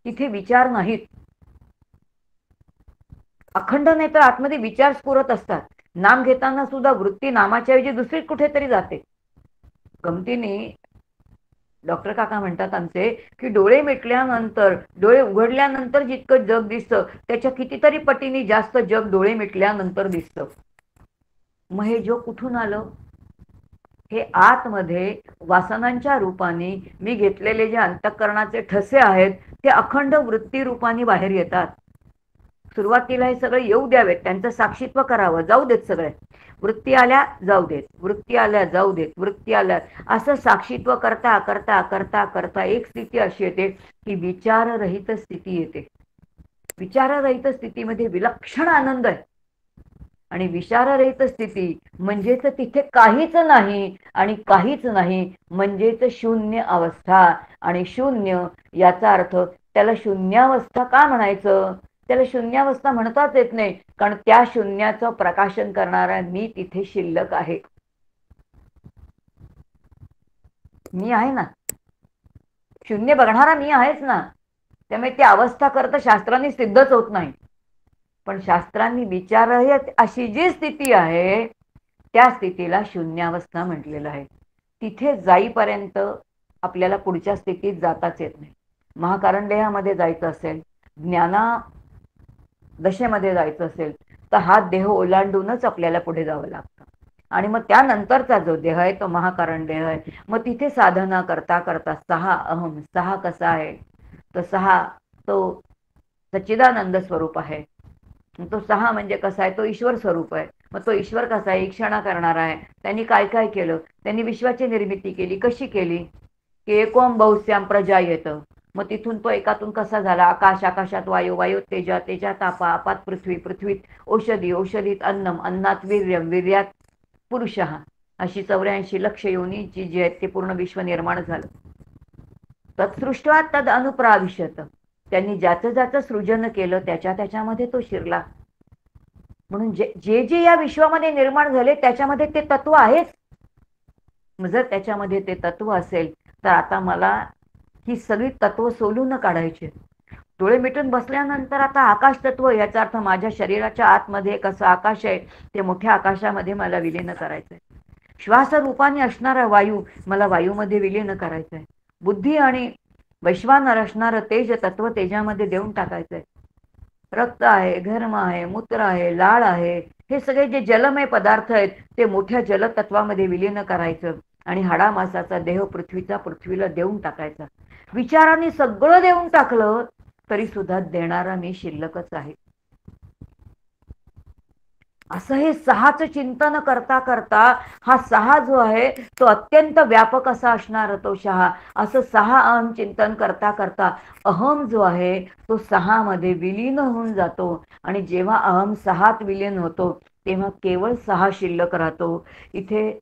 तिथे विचार नाहीत, अखंड नाही तर आतमध्ये विचार स्फुरत असतात. नाम घेताना सुद्धा वृत्ती नामाच्या ऐवजी दुसरी कुठेतरी जाते. गमतीने डॉक्टर काका म्हणतात आमचे की डोळे मिटल्यानंतर, डोळे उघडल्यानंतर जितकं जग दिसतं त्याच्या कितीतरी पटीने जास्त जग डोळे मिटल्यानंतर दिसतं. मग हे जग कुठून आलं? हे आतमध्ये वासनांच्या रूपाने मी घेतलेले जे अंतःकरणाचे ठसे आहेत ते अखंड वृत्ती रूपाने बाहेर येतात. सुरुवातीला हे सगळे येऊ द्यावेत, त्यांचं साक्षीत्व करावं, जाऊ देत सगळे. वृत्ती आल्या जाऊ देत, वृत्ती आल्या जाऊ देत, वृत्ती आल्या, असं साक्षीत्व करता करता करता करता एक स्थिती अशी येते की विचाररहित स्थिती येते. विचाररहित स्थितीमध्ये विलक्षण आनंद आहे. आणि विचाररहित स्थिती म्हणजेच तिथे काहीच नाही, आणि काहीच नाही म्हणजेच शून्य अवस्था. आणि शून्य याचा अर्थ त्याला शून्यावस्था का म्हणायचं? त्याला शून्यावस्था म्हणताच येत नाही, कारण त्या शून्याचं प्रकाशन करणारा मी तिथे शिल्लक आहे. मी आहे ना, शून्य बघणारा मी आहेच ना. त्यामुळे ती अवस्था करता शास्त्रांनी सिद्धच होत नाही. पण शास्त्रांनी विचाररहित अशी जी स्थिती आहे त्या स्थितीला शून्यावस्था म्हटलेलं आहे. तिथे जाईपर्यंत आपल्याला पुढच्या स्थितीत जाताच येत नाही. महाकारण देहामध्ये जायचं असेल, ज्ञाना दशेमध्ये जायचं असेल तर हा देह ओलांडूनच आपल्याला पुढे जावं लागतं. आणि मग त्यानंतरचा जो देह आहे तो महाकारण देह आहे. मग तिथे साधना करता करता सहा अहम, सहा कसा आहे तो सहा, तो सच्चिदानंद स्वरूप आहे. तो सहा म्हणजे कसा आहे? तो ईश्वर स्वरूप आहे. मग तो ईश्वर कसा आहे? ईक्षणा करणारा आहे. त्यांनी काय काय केलं? त्यांनी विश्वाची निर्मिती केली. कशी केली? की एकोम बहुस्याम प्रजा येतं. मग तिथून तो एकातून कसा झाला? आकाश, आकाशात वायू, वायूत तेजा, तेजात आपा, आपात पृथ्वी, पृथ्वीत औषधी, औषधीत अन्नम, अन्नात वीर्यम, वीर्यात पुरुषः, अशी 84 लक्ष योनीची जी आहेत ते पूर्ण विश्व निर्माण झालं. तत्सृष्ट्वा तद अनुप्राविशत, त्यांनी ज्याचं ज्याचं सृजन केलं त्याच्या त्याच्यामध्ये तो शिरला. म्हणून जे जे या विश्वामध्ये निर्माण झाले त्याच्यामध्ये ते तत्व आहेच. जर त्याच्यामध्ये ते तत्व असेल तर आता मला ही सगळी तत्व सोलून काढायची. डोळे मिटून बसल्यानंतर आता आकाश तत्व, याचा अर्थ माझ्या शरीराच्या आतमध्ये एक असं आकाश आहे, ते मोठ्या आकाशामध्ये मला विलीन करायचंय. श्वास रूपाने असणारा वायू मला वायूमध्ये विलीन करायचंय. बुद्धी आणि वैश्वानर असणारं तेज तत्व तेजामध्ये देऊन टाकायचंय. रक्त आहे, घर्म आहे, मूत्र आहे, लाळ आहे, हे सगळे जे जलमय पदार्थ आहेत ते मोठ्या जलतत्वामध्ये विलीन करायचं. आणि हाडामासाचा देह पृथ्वीचा पृथ्वीला देऊन टाकायचा. विचाराने सगळं देऊन टाकलं तरी सुद्धा देणारा मी शिल्लकच आहे. असं हे सहाचं चिंतन करता करता हा सहा जो आहे तो अत्यंत व्यापक असा असणार तो शहा. असं सहा अहम चिंतन करता करता अहम जो आहे तो सहा मध्ये विलीन होऊन जातो. आणि जेव्हा अहम सहात विलीन होतो तेव्हा केवळ सहा शिल्लक राहतो. इथे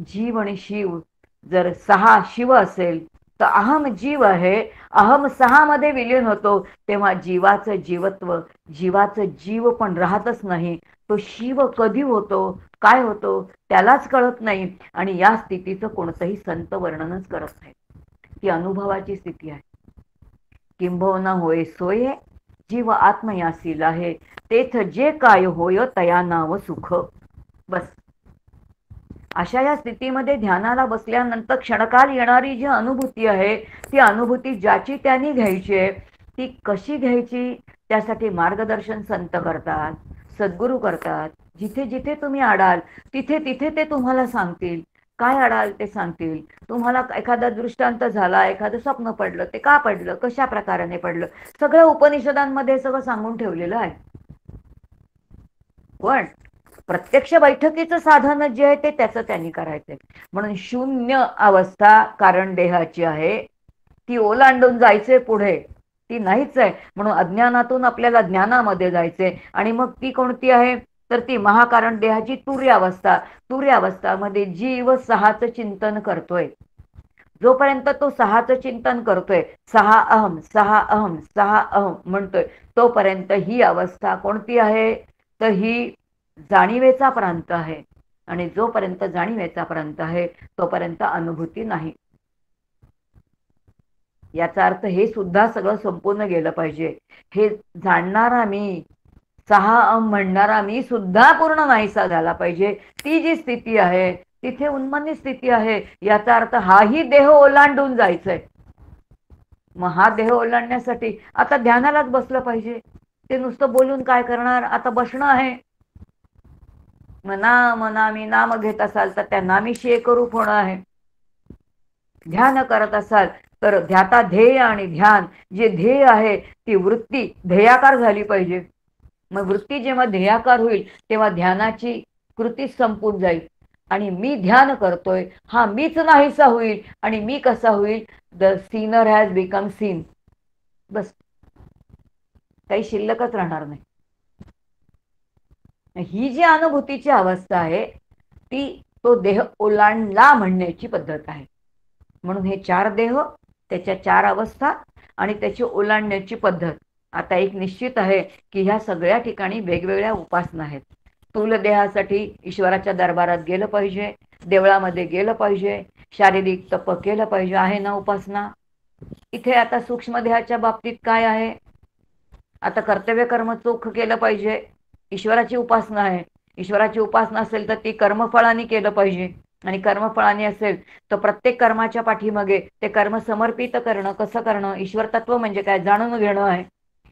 जीव आणि शिव, जर सहा शिव असेल तर अहम जीव आहे, अहम सहा मध्ये विलीन होतो तेव्हा जीवाचं जीवत्व, जीवाचं जीव पण राहतच नाही. तो शिव कधी होतो, काय होतो त्यालाच कळत नाही. आणि या स्थितीचं कोणतंही संत वर्णनच करत नाही. ती अनुभवाची स्थिती आहे. किंबहुना होय सोये जीव आत्मयासील आहे, तेथ जे काय होय तया नाव सुख. बस अशा या स्थितीमध्ये ध्यानाला बसल्यानंतर क्षणकाल येणारी जी अनुभूती आहे ती अनुभूती ज्याची त्यांनी घ्यायची आहे. ती कशी घ्यायची त्यासाठी मार्गदर्शन संत करतात, सद्गुरू करतात. जिथे जिथे तुम्ही अडाल तिथे तिथे ते तुम्हाला सांगतील. काय अडाल ते सांगतील. तुम्हाला एखादा दृष्टांत झाला, एखादं स्वप्न पडलं, ते का पडलं, कशा प्रकाराने पडलं, सगळं उपनिषदांमध्ये सगळं सांगून ठेवलेलं आहे. पण प्रत्यक्ष बैठकीचं साधन जे आहे ते त्याचं त्यांनी करायचंय. म्हणून शून्य अवस्था कारण देहाची आहे, ती ओलांडून जायचंय पुढे, ती नाहीच आहे. म्हणून अज्ञानातून आपल्याला ज्ञानामध्ये जायचंय. आणि मग ती कोणती आहे तर ती महाकारण देहाची तुर्य अवस्था. तुर्य अवस्थामध्ये जीव सहाचं चिंतन करतोय. जोपर्यंत तो सहाचं चिंतन करतोय, सहा अहम सहा अहम सहा अहम म्हणतोय, तोपर्यंत ही अवस्था कोणती आहे तर ही जाणीवेचा प्रांत आहे. आणि जोपर्यंत जाणीवेचा प्रांत आहे तोपर्यंत अनुभूती नाही. याचा अर्थ हे सुद्धा सगळं संपूर्ण गेलं पाहिजे. हे जाणणारा मी, सहा अहम म्हणणारा मी सुद्धा पूर्ण नाहीसा झाला पाहिजे. ती जी स्थिती आहे तिथे उन्मनी स्थिती आहे, याचा अर्थ हाही देह ओलांडून जायचंय. मग हा देह ओलांडण्यासाठी आता ध्यानालाच बसलं पाहिजे. ते नुसतं बोलून काय करणार, आता बसणं आहे. नामी नाम घेत असाल तर त्या नामीशी एकरूप होणं आहे. ध्यान करत असाल तर ध्याता ध्येय आणि ध्यान, जे ध्येय आहे ती वृत्ती ध्येयाकार झाली पाहिजे. मग वृत्ती जेव्हा ध्येयाकार होईल तेव्हा ध्यानाची कृती संपून जाईल आणि मी ध्यान करतोय हा मीच नाहीसा होईल. आणि मी कसा होईल? The sinner has become scene. बस, काही शिल्लकच राहणार नाही. ही जी अनुभूतीची अवस्था आहे ती तो देह ओलांडला म्हणण्याची पद्धत आहे. म्हणून हे 4 देह, त्याच्या 4 अवस्था आणि त्याची ओलांडण्याची पद्धत. आता एक निश्चित आहे की ह्या सगळ्या ठिकाणी वेगवेगळ्या उपासना आहेत. स्थूल देहासाठी ईश्वराच्या दरबारात गेलं पाहिजे, देवळामध्ये गेलं पाहिजे, शारीरिक तप केलं पाहिजे, आहे ना उपासना. इथे आता सूक्ष्म देहाच्या बाबतीत काय आहे? आता कर्तव्य कर्म चोख केलं पाहिजे, ईश्वराची उपासना आहे. ईश्वराची उपासना असेल तर ती कर्मफळाने केलं पाहिजे. आणि कर्मफळाने असेल तर प्रत्येक कर्माच्या पाठीमागे ते कर्म समर्पित करणं. कसं करणं? ईश्वर तत्व म्हणजे काय जाणून घेणं आहे.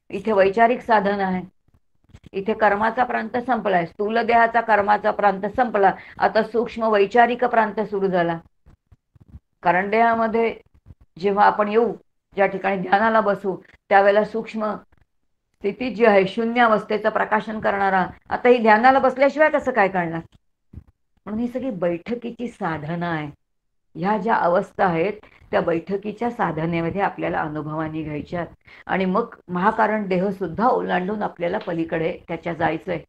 इथे वैचारिक साधन आहे. इथे कर्माचा प्रांत संपलाय, स्थूल देहाचा कर्माचा प्रांत संपला. आता सूक्ष्म वैचारिक प्रांत सुरू झाला. कारण देहामध्ये जेव्हा आपण येऊ, ज्या ठिकाणी ध्यानाला बसू, त्यावेळेला सूक्ष्म स्थिती जी आहे शून्य अवस्थेचं प्रकाशन करणारा, आता ही ध्यानाला बसल्याशिवाय कसं काय करणार? म्हणून ही सगळी बैठकीची साधना आहे. ह्या ज्या अवस्था आहेत त्या बैठकीच्या साधनेमध्ये आपल्याला अनुभवानी घ्यायच्यात. आणि मग महाकारण देह सुद्धा ओलांडून आपल्याला पलीकडे त्याच्या जायचंय.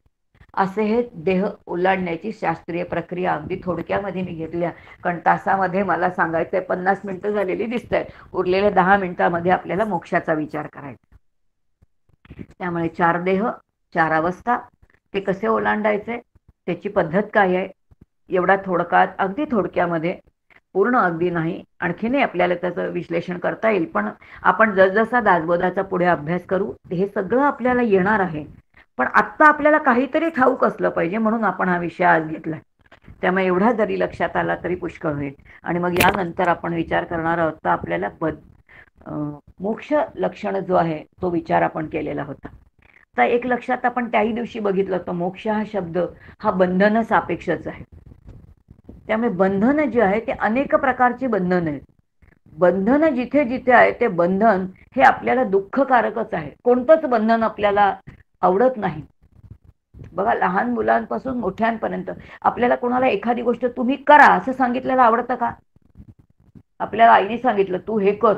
असे हे देह ओलांडण्याची शास्त्रीय प्रक्रिया अगदी थोडक्यामध्ये मी घेतल्या. कारण तासामध्ये मला सांगायचंय 50 मिनिटं झालेली दिसत आहेत. उरलेल्या 10 मिनिटांमध्ये आपल्याला मोक्षाचा विचार करायचा. त्यामुळे 4 देह, 4 अवस्था, ते कसे ओलांडायचे, त्याची पद्धत काय आहे, एवढा थोडक्यात, अगदी थोडक्यामध्ये, पूर्ण अगदी नाही, आणखीनही आपल्याला त्याचं विश्लेषण करता येईल. पण आपण जसजसा दासबोधाचा पुढे अभ्यास करू हे सगळं आपल्याला येणार आहे. पण आत्ता आपल्याला काहीतरी ठाऊक असलं पाहिजे म्हणून आपण हा विषय आज घेतला. त्यामुळे एवढा जरी लक्षात आला तरी पुष्कळ होईल. आणि मग यानंतर आपण विचार करणार आहोत तर आपल्याला मोक्ष लक्षण जो आहे तो विचार आपण केलेला होता. तर एक लक्षात आपण त्याही दिवशी बघितलं होतं, मोक्ष हा शब्द हा बंधन सापेक्षच आहे. त्यामुळे बंधन जे आहे ते अनेक प्रकारची बंधन आहेत. बंधन जिथे जिथे आहे ते बंधन हे आपल्याला दुःखकारकच आहे. कोणतंच बंधन आपल्याला आवडत नाही. बघा, लहान मुलांपासून मोठ्यांपर्यंत आपल्याला कोणाला एखादी गोष्ट तुम्ही करा असं सांगितलेलं आवडतं का? आपल्याला आईने सांगितलं तू हे कर,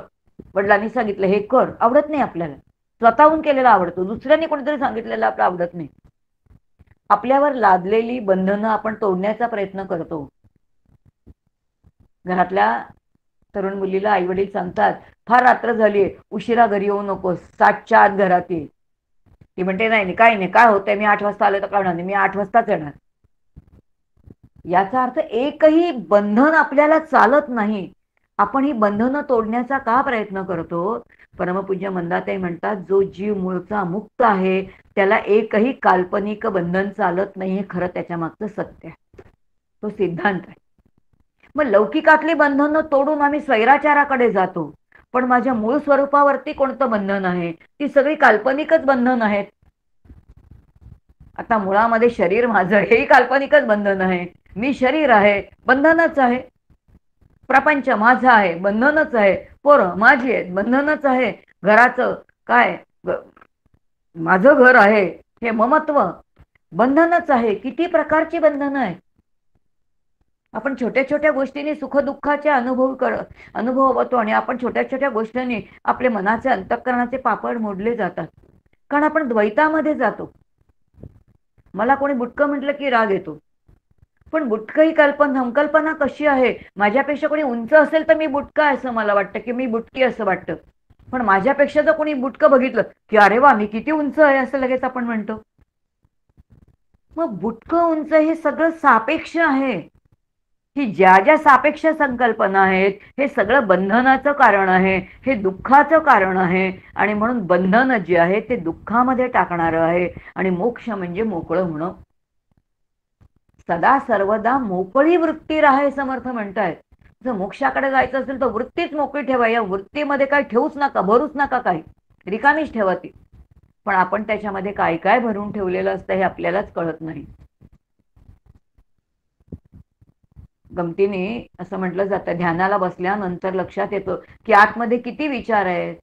वडिलांनी सांगितलं हे कर, आवडत नाही आपल्याला. स्वतःहून केलेलं आवडतं, दुसऱ्यांनी कोणीतरी सांगितलेलं आपलं आवडत नाही. आपल्यावर लादलेली बंधनं आपण तोडण्याचा प्रयत्न करतो. घरातल्या तरुण मुलीला आई वडील सांगतात फार रात्र झालीये, उशिरा घरी येऊ नकोस, 7च्या आत घरात ये. ती म्हणते नाही काय नाही, काय होतंय, मी 8 वाजता आले तर काय होणार नाही, मी 8 वाजताच येणार. याचा अर्थ एकही बंधन आपल्याला चालत नाही. आपण ही बंधनं तोडण्याचा का प्रयत्न करतो? परमपूज्य मंदाताई म्हणतात जो जीव मूळचा मुक्त आहे त्याला एकही काल्पनिक बंधन चालत नाही. हे खरं त्याच्या मागचं सत्य आहे, तो सिद्धांत आहे. मग लौकिकातली बंधनं तोडून आम्ही स्वैराचाराकडे जातो, पण माझ्या मूळ स्वरूपावरती कोणतं बंधन आहे? ती सगळी काल्पनिकच बंधन आहेत. आता मुळामध्ये शरीर माझं हेही काल्पनिकच बंधन आहे. मी शरीर आहे, बंधनच आहे. प्रपंच माझा आहे, बंधनच आहे. पोरं माझी आहेत, बंधनच आहे. घराचं काय, माझं घर आहे हे ममत्व, बंधनच आहे. किती प्रकारची बंधनं आहेत. आपण छोट्या छोट्या गोष्टींनी सुखदुःखाचे अनुभव होतो आणि आपण छोट्या छोट्या गोष्टींनी आपले मनाचे अंतःकरणाचे पापड मोडले जातात. कारण आपण द्वैतामध्ये जातो. मला कोणी बुटकं म्हटलं की राग येतो, पण बुटकं ही संकल्पना कशी आहे? माझ्यापेक्षा कोणी उंच असेल तर मी बुटका आहे असं मला वाटतं, की मी बुटकी असं वाटतं. पण माझ्यापेक्षा जर कोणी बुटकं बघितलं की अरे वा मी किती उंच आहे असं लगेच आपण म्हणतो. मग बुटकं उंच हे सगळं सापेक्ष आहे. ही ज्या ज्या सापेक्ष संकल्पना आहेत हे सगळं बंधनाचं कारण आहे, हे दुःखाचं कारण आहे. आणि म्हणून बंधन जे आहे ते दुःखामध्ये टाकणारं आहे. आणि मोक्ष म्हणजे मोकळं होणं. सदा सर्वदा मोकळी वृत्ती राहा समर्थ म्हणतायत. जर मोक्षाकडे जायचं असेल तर वृत्तीच मोकळी ठेवा. या वृत्तीमध्ये काय ठेवूच नका, भरूच नका, काही रिकामीच ठेवा ती. पण आपण त्याच्यामध्ये काय काय भरून ठेवलेलं असतं हे आपल्यालाच कळत नाही. गमतीने असं म्हटलं जातं, ध्यानाला बसल्यानंतर लक्षात येतं की आतमध्ये किती विचार आहेत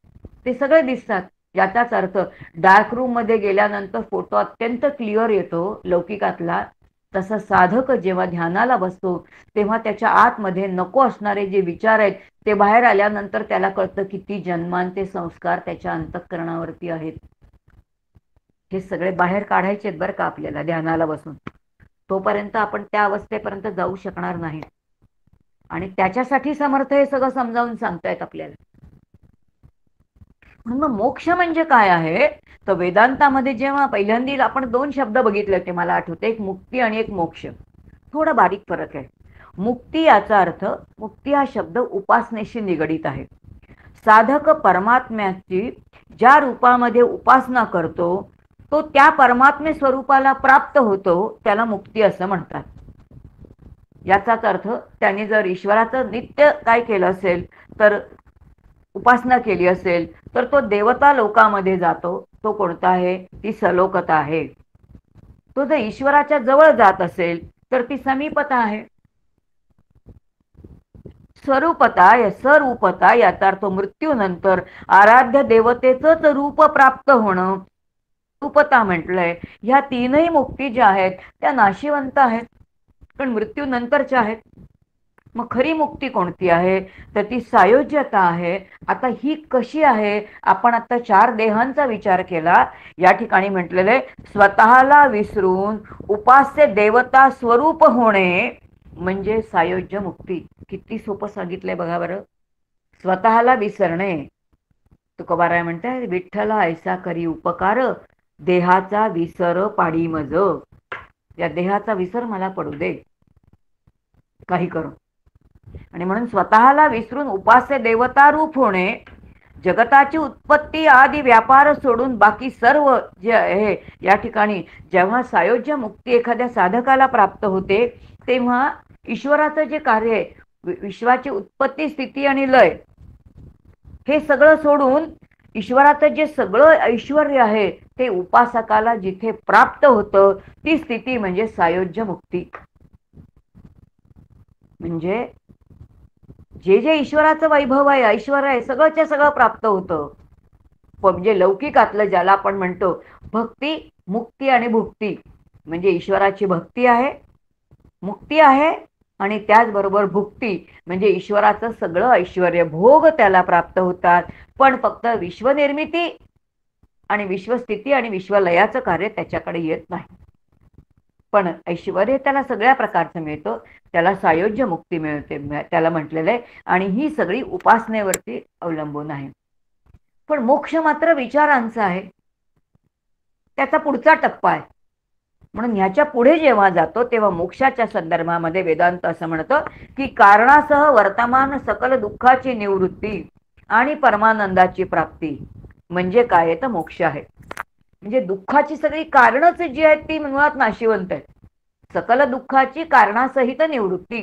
ते सगळे दिसतात. याचाच अर्थ डार्क रूम मध्ये गेल्यानंतर फोटो अत्यंत क्लिअर येतो लौकिकातला. तसं साधक जेव्हा ध्यानाला बसतो तेव्हा त्याच्या आतमध्ये नको असणारे जे विचार आहेत ते बाहेर आल्यानंतर त्याला कळतं किती जन्मांचे संस्कार त्याच्या अंतःकरणावरती आहेत. हे सगळे बाहेर काढायचे बरं का आपल्याला ध्यानाला बसून. तोपर्यंत आपण त्या अवस्थेपर्यंत जाऊ शकणार नाही. आणि त्याच्यासाठी समर्थ हे सगळं समजावून सांगतायत आपल्याला. म्हणून मोक्ष म्हणजे काय आहे तर वेदांतामध्ये जेव्हा पहिल्यांदा आपण 2 शब्द बघितले होते मला आठवते, एक मुक्ती आणि एक मोक्ष. थोडा बारीक फरक आहे. मुक्ती याचा अर्थ, मुक्ती हा शब्द उपासनेशी निगडित आहे. साधक परमात्म्याची ज्या रूपामध्ये उपासना करतो तो त्या परमात्मे स्वरूपाला प्राप्त होतो, त्याला मुक्ती असं म्हणतात. याचाच अर्थ त्याने जर ईश्वराचं नित्य काय केलं असेल तर उपासना केली असेल तर तो देवता लोकामध्ये जातो. तो कोणता आहे? ती सलोकता आहे. तो जर ईश्वराच्या जवळ जात असेल तर ती समीपता आहे. स्वरूपता या स्वरूपता याचा अर्थ मृत्यूनंतर आराध्य देवतेचंच रूप प्राप्त होणं. रूपता म्हटलंय. ह्या 3ही मुक्ती ज्या आहेत त्या नाशिवंत आहेत, पण मृत्यूनंतरच्या आहेत. मग खरी मुक्ती कोणती आहे तर ती सायोज्यता आहे. आता ही कशी आहे? आपण आता 4 देहांचा विचार केला. या ठिकाणी म्हटलेलं आहे स्वतःला विसरून उपास्य देवता स्वरूप होणे म्हणजे सायोज्य मुक्ती. किती सोपं सांगितलंय बघा बरं. स्वतःला विसरणे. तुकोबाराय म्हणताय विठ्ठला ऐसा करी उपकार देहाचा विसर पाडी मज. या देहाचा विसर मला पडू दे काही करू. आणि म्हणून स्वतःला विसरून उपास्य देवता रूप होणे, जगताची उत्पत्ती आदी व्यापार सोडून बाकी सर्व जे आहे या ठिकाणी जेव्हा सायोज्य मुक्ती एखाद्या साधकाला प्राप्त होते तेव्हा ईश्वराचं जे कार्य आहे, विश्वाची उत्पत्ती स्थिती आणि लय, हे सगळं सोडून ईश्वराचं जे सगळं ऐश्वर्य आहे ते उपासकाला जिथे प्राप्त होतं ती स्थिती म्हणजे सायोज्य मुक्ती. म्हणजे जे जे ईश्वराचं वैभव आहे, ऐश्वर्य आहे, सगळंच्या सगळं प्राप्त होतं. म्हणजे लौकिकातलं ज्याला आपण म्हणतो भक्ती, मुक्ती आणि भुक्ती, म्हणजे ईश्वराची भक्ती आहे, मुक्ती आहे आणि त्याचबरोबर भुक्ती म्हणजे ईश्वराचं सगळं ऐश्वर्य भोग त्याला प्राप्त होतात. पण फक्त विश्वनिर्मिती आणि विश्वस्थिती आणि विश्वलयाचं कार्य त्याच्याकडे येत नाही. पण ऐश्वर्य त्याला सगळ्या प्रकारचं मिळतं, त्याला सायोज्य मुक्ती मिळते, त्याला म्हटलेलं आहे. आणि ही सगळी उपासनेवरती अवलंबून आहे. पण मोक्ष मात्र विचारांचा आहे, त्याचा पुढचा टप्पा आहे. म्हणून ह्याच्या पुढे जेव्हा जातो तेव्हा मोक्षाच्या संदर्भामध्ये वेदांत असं म्हणतं की कारणासह वर्तमान सकल दुःखाची निवृत्ती आणि परमानंदाची प्राप्ती म्हणजे काय तर मोक्ष आहे. म्हणजे दुःखाची सगळी कारणच जी आहेत ती मुळात नाशिवंत आहेत. सकल दुःखाची कारणासहित निवृत्ती.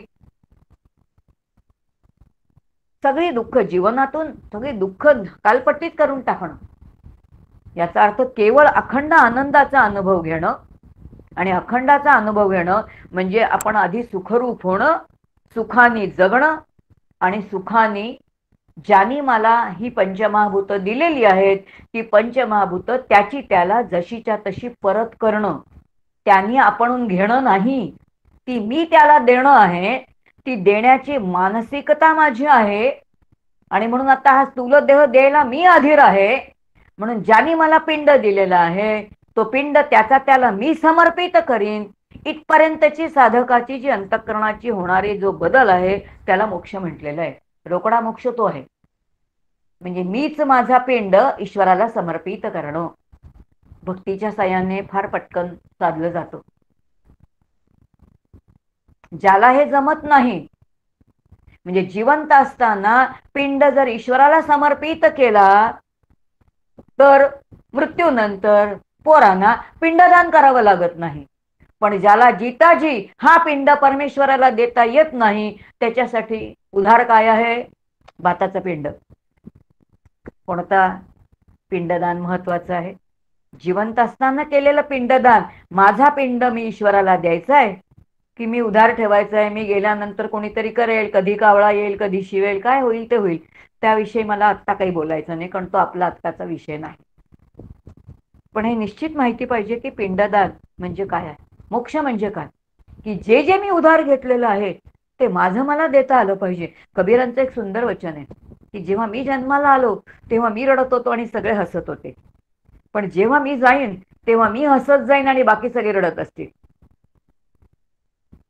सगळी दुःख जीवनातून सगळी दुःख कालपट्टीत करून टाकणं, याचा अर्थ केवळ अखंड आनंदाचा अनुभव घेणं. आणि अखंडाचा अनुभव घेणं म्हणजे आपण आधी सुखरूप होणं, सुखाने जगणं आणि सुखाने ज्यांनी मला ही पंचमहाभूत दिलेली आहेत ती पंचमहाभूत त्याची त्याला जशीच्या तशी परत करणं. त्यांनी आपणून घेणं नाही, ती मी त्याला देणं आहे. ती देण्याची मानसिकता माझी आहे. आणि म्हणून आता हा स्थूल देह द्यायला मी अधीर आहे. म्हणून ज्यांनी मला पिंड दिलेला आहे तो पिंड त्याचा त्याला मी समर्पित करीन. इथपर्यंतची साधकाची जी अंतःकरणाची होणारी जो बदल आहे त्याला मोक्ष म्हटलेला आहे. रोकडा मोक्ष तो आहे. म्हणजे मीच माझा पिंड ईश्वराला समर्पित करणं. भक्तीच्या साह्याने फार पटकन साधलं जातं. ज्याला हे जमत नाही, म्हणजे जिवंत असताना पिंड जर ईश्वराला समर्पित केला तर मृत्यूनंतर पोरांना पिंडदान करावं लागत नाही. पण ज्याला जिताजी हा पिंड परमेश्वराला देता येत नाही, त्याच्यासाठी उधार काय आहे? भाताचं पिंड. कोणता? पिंडदान महत्वाचं आहे. जिवंत असताना केलेलं पिंडदान. माझा पिंड मी ईश्वराला द्यायचा आहे की मी उधार ठेवायचा आहे? मी गेल्यानंतर कोणीतरी करेल, कधी कावळा येईल, कधी शिवेल, काय होईल ते होईल. त्याविषयी मला आत्ता काही बोलायचं नाही, कारण तो आपला आत्ताचा विषय नाही. पण हे निश्चित माहिती पाहिजे की पिंडदान म्हणजे काय आहे, मोक्ष म्हणजे काय, की जे जे मी उधार घेतलेलं आहे ते माझं मला देता आलं पाहिजे. कबीरांचं एक सुंदर वचन आहे की जेव्हा मी जन्माला आलो तेव्हा मी रडत होतो आणि सगळे हसत होते, पण जेव्हा मी जाईन तेव्हा मी हसत जाईन आणि बाकी सगळे रडत असतील.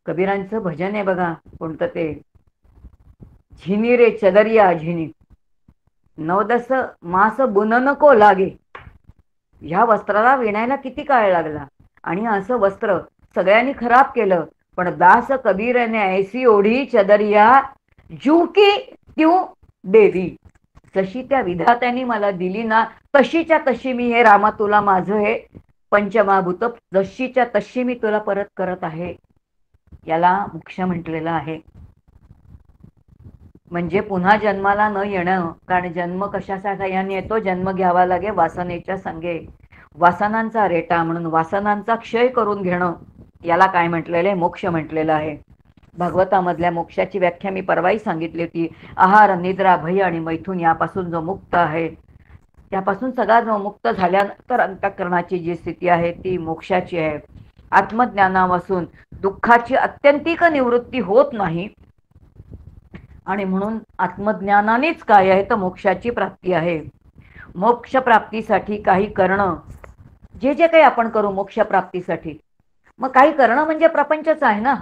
कबीरांचं भजन आहे बघा, कोणतं ते, झिनी रे चदरिया झिनी, 9-10 मास बुन नको लागे. ह्या वस्त्राला विणायला किती काळ लागला आणि असं वस्त्र सगळ्यांनी खराब केलं, पण दास कबीरने ऐसी ओढी चदरिया जूकी त्यूं देवी. जशी त्या विधात्याने मला दिली ना, तशीच्या तशी मी हे रामा तुला माझं हे पंचमहाभूत जशीच्या तशी मी तुला परत करत आहे. याला मोक्ष म्हटलेलं आहे. म्हणजे पुन्हा जन्माला न येणं. कारण जन्म कशासाठी येतो? जन्म घ्यावा लागे वासनेच्या संगे. वासनांचा रेटा म्हणून वासनांचा क्षय करून घेणं, याला काय म्हटलेलं आहे? मोक्ष म्हटलेलं आहे. भागवतामधल्या मोक्षाची व्याख्या मी परवाही सांगितली होती. आहार, निद्रा, भय आणि मैथून यापासून जो मुक्त आहे, त्यापासून सगळा जो मुक्त झाल्यानंतर अंतःकरणाची जी स्थिती आहे ती मोक्षाची आहे. आत्मज्ञानापासून दुःखाची अत्यंतिक निवृत्ती होत नाही आणि म्हणून आत्मज्ञानानेच काय आहे तर मोक्षाची प्राप्ती आहे. मोक्ष प्राप्तीसाठी काही करणं, जे जे काही आपण करू मोक्ष प्राप्तीसाठी, मग काही करणं म्हणजे प्रपंचच आहे ना.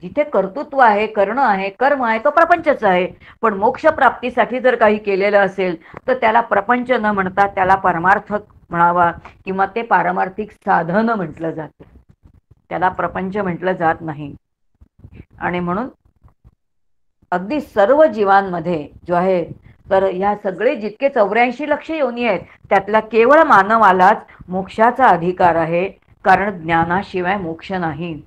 जिथे कर्तृत्व आहे, करणं आहे, कर्म आहे, तो प्रपंचच आहे. पण मोक्ष प्राप्तीसाठी जर काही केलेलं असेल तर त्याला प्रपंच न म्हणता त्याला परमार्थ म्हणावा किंवा ते पारमार्थिक साधन म्हटलं जातं, त्याला प्रपंच म्हटलं जात नाही. आणि म्हणून अगदी सर्व जीवांमध्ये जो आहे तर ह्या सगळे जितके 84 लक्ष योनी आहेत त्यातल्या केवळ मानवालाच मोक्षाचा अधिकार आहे, कारण ज्ञानाशिवाय मोक्ष नाही.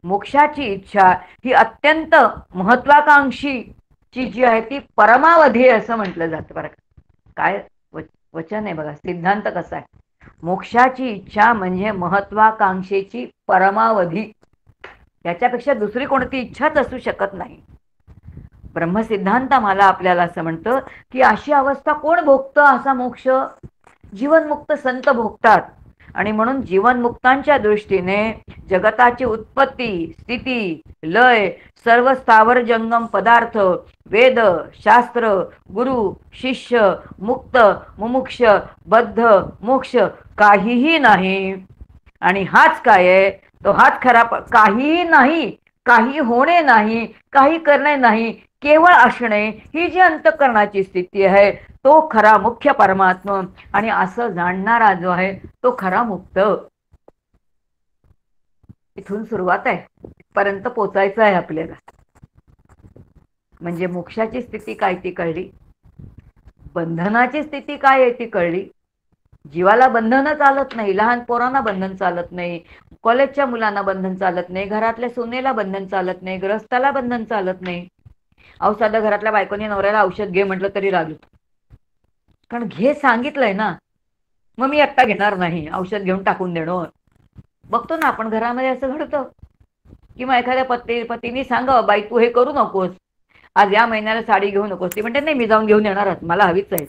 मोक्षाची इच्छा ही अत्यंत महत्वाकांक्षीची जी आहे ती परमावधी असं म्हटलं जातं. बरं काय वचन आहे बघा, सिद्धांत कसा आहे. मोक्षाची इच्छा म्हणजे महत्वाकांक्षेची परमावधी, याच्यापेक्षा दुसरी कोणती इच्छाच असू शकत नाही. ब्रह्मसिद्धांत मला आपल्याला असं म्हणतं की अशी अवस्था कोण भोगतं? असा मोक्ष जीवनमुक्त संत भोगतात. आणि म्हणून जीवनमुक्तांच्या दृष्टीने जगताची उत्पत्ती, स्थिती, लय, सर्व स्थावर जंगम पदार्थ, वेद, शास्त्र, गुरु, शिष्य, मुक्त, मुमुक्ष, बद्ध, मोक्ष काहीही नाही. आणि हाच काय आहे? तो हाच खरा. काहीही नाही, काही होणे नाही, काही करणे नाही, केवळ असणे, ही जी अंतःकरणाची स्थिती आहे तो खरा मुख्य परमात्मा. आणि असं जाणणारा जो आहे तो खरा मुक्त. इथून सुरुवात आहे, पर्यंत पोचायचं आहे आपल्याला. म्हणजे मोक्षाची स्थिती काय ती कळली, बंधनाची स्थिती काय आहे ती कळली. जीवाला बंधन चालत नाही, लहान पोरांना बंधन चालत नाही, कॉलेजच्या मुलांना बंधन चालत नाही, घरातल्या सुनेला बंधन चालत नाही, गृहस्थाला बंधन चालत नाही. अहो साध्या घरातल्या बायकोने नवऱ्याला औषध घे म्हटलं तरी राग येतो, कारण घे सांगितलंय ना, मग मी आत्ता घेणार नाही, औषध घेऊन टाकून देणं. बघतो ना आपण घरामध्ये असं घडतं. किंवा एखाद्या पतीने सांगावं, बाई तू हे करू नकोस, आज या महिन्याला साडी घेऊ नकोस. ती म्हणते नाही मी जाऊन घेऊन येणारच, मला हवीच आहे.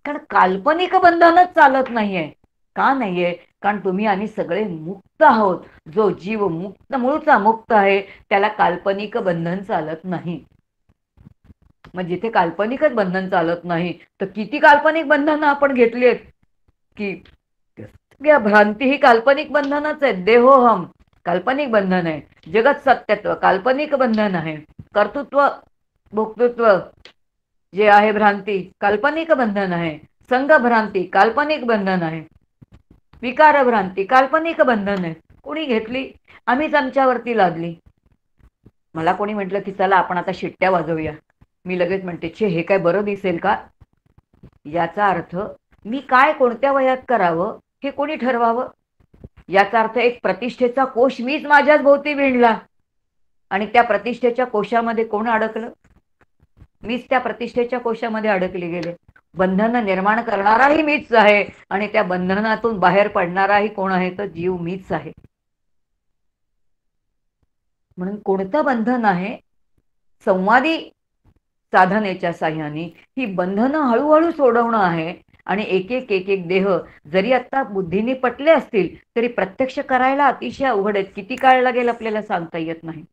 कारण काल्पनिक बंधनच चालत नाहीये. का नाहीये? कारण तुम्ही आणि सगळे मुक्त आहोत. जो जीव मुक्त, मूळचा मुक्त आहे, त्याला काल्पनिक बंधन चालत नाही. मग जिथे काल्पनिकच बंधन चालत नाही तर किती काल्पनिक बंधनं आपण घेतली आहेत की भ्रांती ही काल्पनिक बंधनच आहे. देहोहम काल्पनिक बंधन आहे, जगत सत्यत्व काल्पनिक बंधन आहे, कर्तृत्व भोक्तृत्व जे आहे भ्रांती काल्पनिक बंधन आहे, संघ भ्रांती काल्पनिक बंधन आहे, विकार भ्रांती काल्पनिक बंधन आहे. कोणी घेतली? आम्हीच आमच्यावरती लादली. मला कोणी म्हटलं की चला आपण आता शिट्ट्या वाजवूया, मी लगेच म्हणते छे हे काय बरं दिसेल का? याचा अर्थ मी काय कोणत्या वयात करावं हे कोणी ठरवावं? याचा अर्थ एक प्रतिष्ठेचा कोश मीच माझ्याच भोवती विणला आणि त्या प्रतिष्ठेच्या कोशामध्ये कोण अडकलं? मीच त्या प्रतिष्ठेच्या कोशामध्ये अडकले गेले. बंधन निर्माण करणाराही मीच आहे आणि त्या बंधनातून बाहेर पडणाराही कोण आहे? तर जीव मीच आहे. म्हणून कोणतं बंधन आहे? संवादी साधनेच्या साह्याने ही बंधनं हळूहळू सोडवणं आहे. आणि एक एक एक एक देह जरी आता बुद्धीने पटले असतील तरी प्रत्यक्ष करायला अतिशय अवघड आहेत. किती काळ लागेल आपल्याला सांगता येत नाही.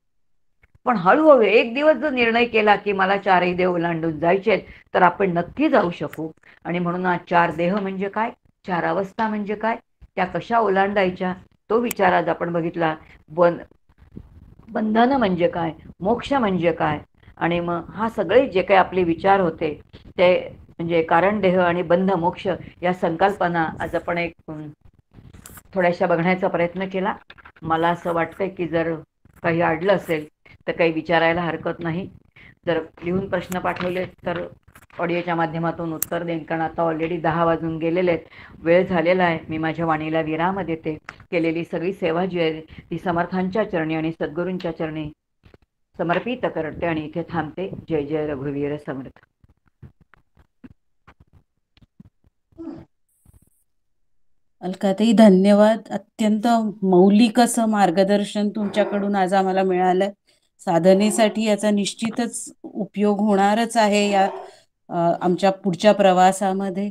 पण हळूहळू एक दिवस जर निर्णय केला की मला चारही देह ओलांडून जायचे तर आपण नक्की जाऊ शकू. आणि म्हणून आज 4 देह म्हणजे काय, 4 अवस्था म्हणजे काय, त्या कशा ओलांडायच्या तो विचार आज आपण बघितला. बंधन म्हणजे काय, मोक्ष म्हणजे काय, आणि मग हा सगळे जे काही आपले विचार होते ते म्हणजे कारण देह आणि बंध मोक्ष या संकल्पना आज आपण एक थोड्याशा बघण्याचा प्रयत्न केला. मला असं वाटतंय की जर काही अडलं असेल तर काही विचारायला हरकत नाही. जर लिहून प्रश्न पाठवले तर ऑडिओच्या माध्यमातून उत्तर देईन, कारण आता ऑलरेडी 10 वाजून गेलेले आहेत, वेळ झालेला आहे. मी माझ्या वाणीला विराम देते. केलेली सगळी सेवा जी आहे ती समर्थांच्या चरणी आणि सद्गुरूंच्या चरणी समर्पित करते आणि इथे थांबते. जय जय रघुवीर समर्थ. अलकाताई धन्यवाद. अत्यंत मौलिक असं मार्गदर्शन तुमच्याकडून आज आम्हाला मिळालंय. साधनेसाठी याचा निश्चितच उपयोग होणारच आहे या आमच्या पुढच्या प्रवासामध्ये.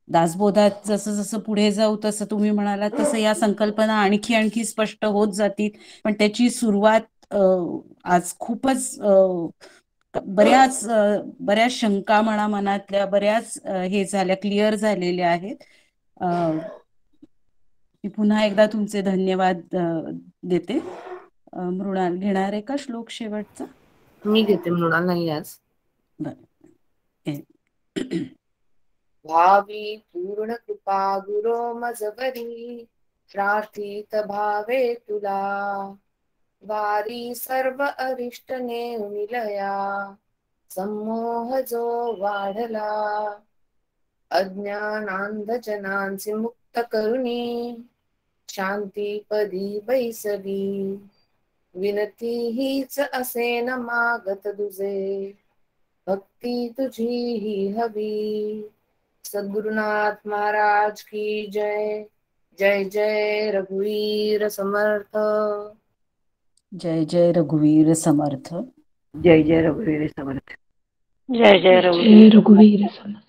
दासबोधात जसं जसं पुढे जाऊ तसं तुम्ही म्हणाला तसं या संकल्पना आणखी आणखी स्पष्ट होत जातील. पण त्याची सुरुवात आज खूपच बऱ्याच शंका म्हणा मनातल्या बऱ्याच हे झाल्या, क्लिअर झालेल्या आहेत. मी पुन्हा एकदा तुमचे धन्यवाद देते. मृणाल घेणार आहे का श्लोक शेवटचा? मी घेते, मृणाल नाही आज. भावी पूर्ण कृपा गुरो मजबरी प्रार्थित भावे तुला वारी सर्व अरिष्ट नेमिलया संमोह जो वाढला अज्ञानांधजनांचे मुक्त करुणी शांतीपदी बैसली विनती हीच असे न मागत तुझे भक्ती तुझी ही हवी. सद्गुरुनाथ महाराज की जय. जय जय रघुवीर समर्थ. जय जय रघुवीर समर्थ. जय जय रघुवीर समर्थ. जय जय रघुवीर समर्थ.